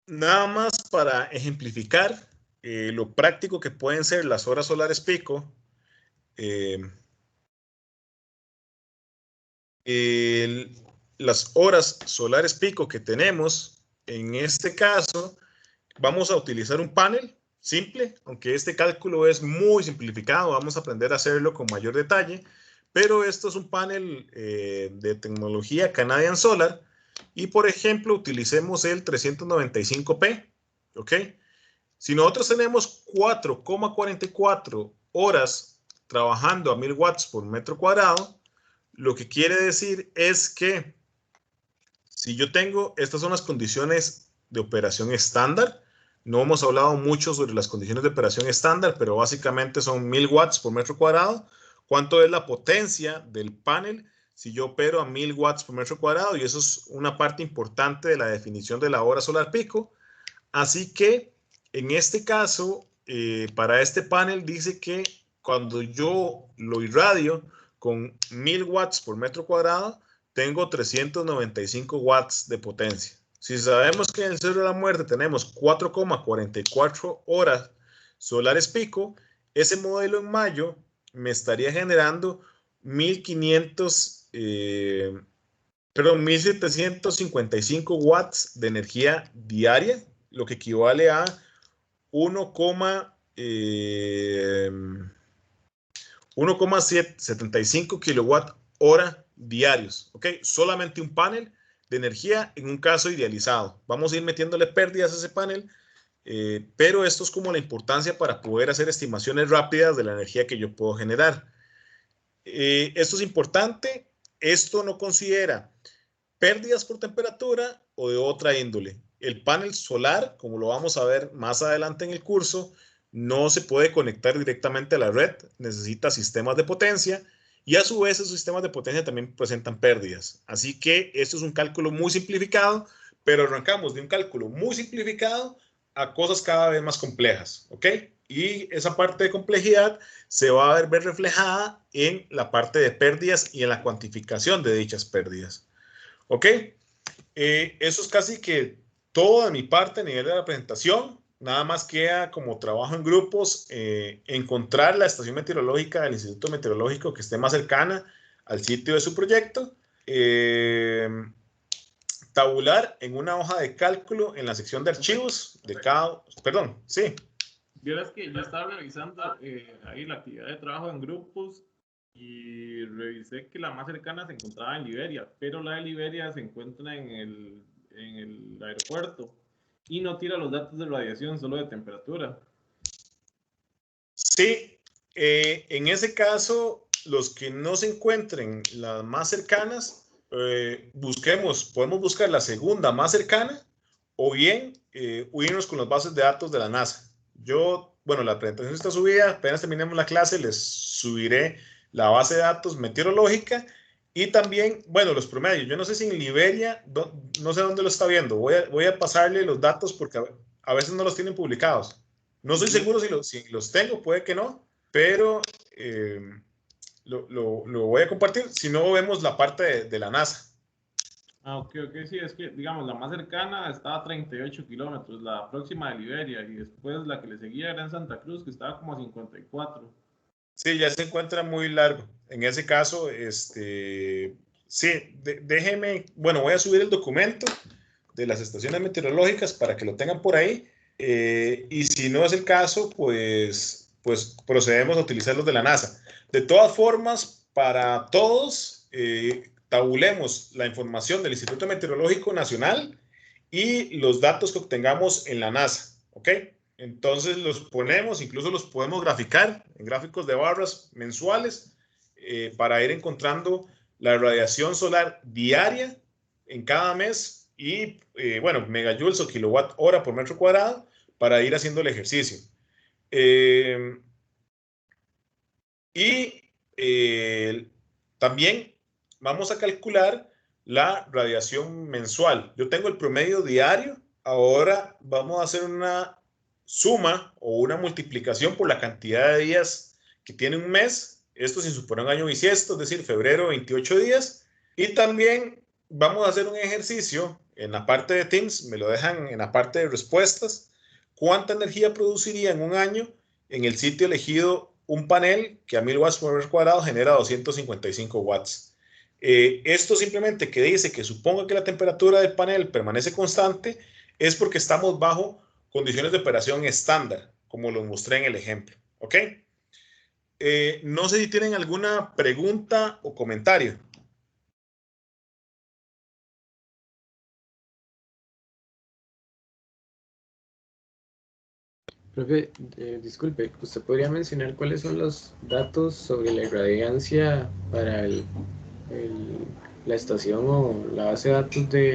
Nada más para ejemplificar lo práctico que pueden ser las horas solares pico. Las horas solares pico que tenemos, en este caso, vamos a utilizar un panel simple, aunque este cálculo es muy simplificado, vamos a aprender a hacerlo con mayor detalle, pero esto es un panel de tecnología Canadian Solar, y, por ejemplo, utilicemos el 395p, ¿ok? Si nosotros tenemos 4,44 horas trabajando a 1000 watts por metro cuadrado, lo que quiere decir es que si yo tengo, estas son las condiciones de operación estándar. No hemos hablado mucho sobre las condiciones de operación estándar, pero básicamente son 1000 watts por metro cuadrado. ¿Cuánto es la potencia del panel si yo opero a 1000 watts por metro cuadrado? Y eso es una parte importante de la definición de la hora solar pico. Así que en este caso, para este panel dice que cuando yo lo irradio con 1000 watts por metro cuadrado, tengo 395 watts de potencia. Si sabemos que en el Cerro de la Muerte tenemos 4,44 horas solares pico, ese modelo en mayo me estaría generando 1755 watts de energía diaria, lo que equivale a 1,75 kilowatt hora diarios, ¿ok? Solamente un panel de energía en un caso idealizado. Vamos a ir metiéndole pérdidas a ese panel, pero esto es como la importancia para poder hacer estimaciones rápidas de la energía que yo puedo generar. Esto es importante. Esto no considera pérdidas por temperatura o de otra índole. El panel solar, como lo vamos a ver más adelante en el curso, no se puede conectar directamente a la red, necesita sistemas de potencia y a su vez esos sistemas de potencia también presentan pérdidas. Así que esto es un cálculo muy simplificado, pero arrancamos de un cálculo muy simplificado a cosas cada vez más complejas, ¿ok? Y esa parte de complejidad se va a ver reflejada en la parte de pérdidas y en la cuantificación de dichas pérdidas. ¿Ok? Eso es casi que todo de mi parte a nivel de la presentación. Nada más queda como trabajo en grupos, encontrar la estación meteorológica del Instituto Meteorológico que esté más cercana al sitio de su proyecto, tabular en una hoja de cálculo en la sección de archivos de cada... Perdón, sí. Vieras que yo estaba revisando ahí la actividad de trabajo en grupos y revisé que la más cercana se encontraba en Liberia, pero la de Liberia se encuentra en el aeropuerto y no tira los datos de radiación, solo de temperatura. Sí, en ese caso, los que no se encuentren las más cercanas, podemos buscar la segunda más cercana o bien unirnos con las bases de datos de la NASA. Bueno, la presentación está subida, apenas terminemos la clase, les subiré la base de datos meteorológica y también, bueno, los promedios. Yo no sé si en Liberia, no sé dónde lo está viendo, voy a pasarle los datos porque a veces no los tienen publicados. No estoy seguro si los tengo, puede que no, pero lo voy a compartir. Si no, vemos la parte de la NASA. Ah, ok, sí, es que, digamos, la más cercana está a 38 kilómetros, la próxima de Liberia, y después la que le seguía era en Santa Cruz, que estaba como a 54. Sí, ya se encuentra muy largo. En ese caso, sí, déjeme, bueno, voy a subir el documento de las estaciones meteorológicas para que lo tengan por ahí. Y si no es el caso, pues procedemos a utilizar los de la NASA. De todas formas, para todos, tabulemos la información del Instituto Meteorológico Nacional y los datos que obtengamos en la NASA, ¿ok? Entonces los ponemos, incluso los podemos graficar en gráficos de barras mensuales para ir encontrando la radiación solar diaria en cada mes y, bueno, megajoules o kilowatt hora por metro cuadrado para ir haciendo el ejercicio. También vamos a calcular la radiación mensual. Yo tengo el promedio diario. Ahora vamos a hacer una suma o una multiplicación por la cantidad de días que tiene un mes. Esto sin suponer un año bisiesto, es decir, febrero, 28 días. Y también vamos a hacer un ejercicio en la parte de Teams, me lo dejan en la parte de respuestas. ¿Cuánta energía produciría en un año en el sitio elegido un panel que a 1000 watts por metro cuadrado genera 255 watts? Esto simplemente que dice que suponga que la temperatura del panel permanece constante es porque estamos bajo condiciones de operación estándar, como lo mostré en el ejemplo. ¿Ok? No sé si tienen alguna pregunta o comentario. Profe, disculpe, ¿usted podría mencionar cuáles son los datos sobre la irradiancia para la estación o la base de datos de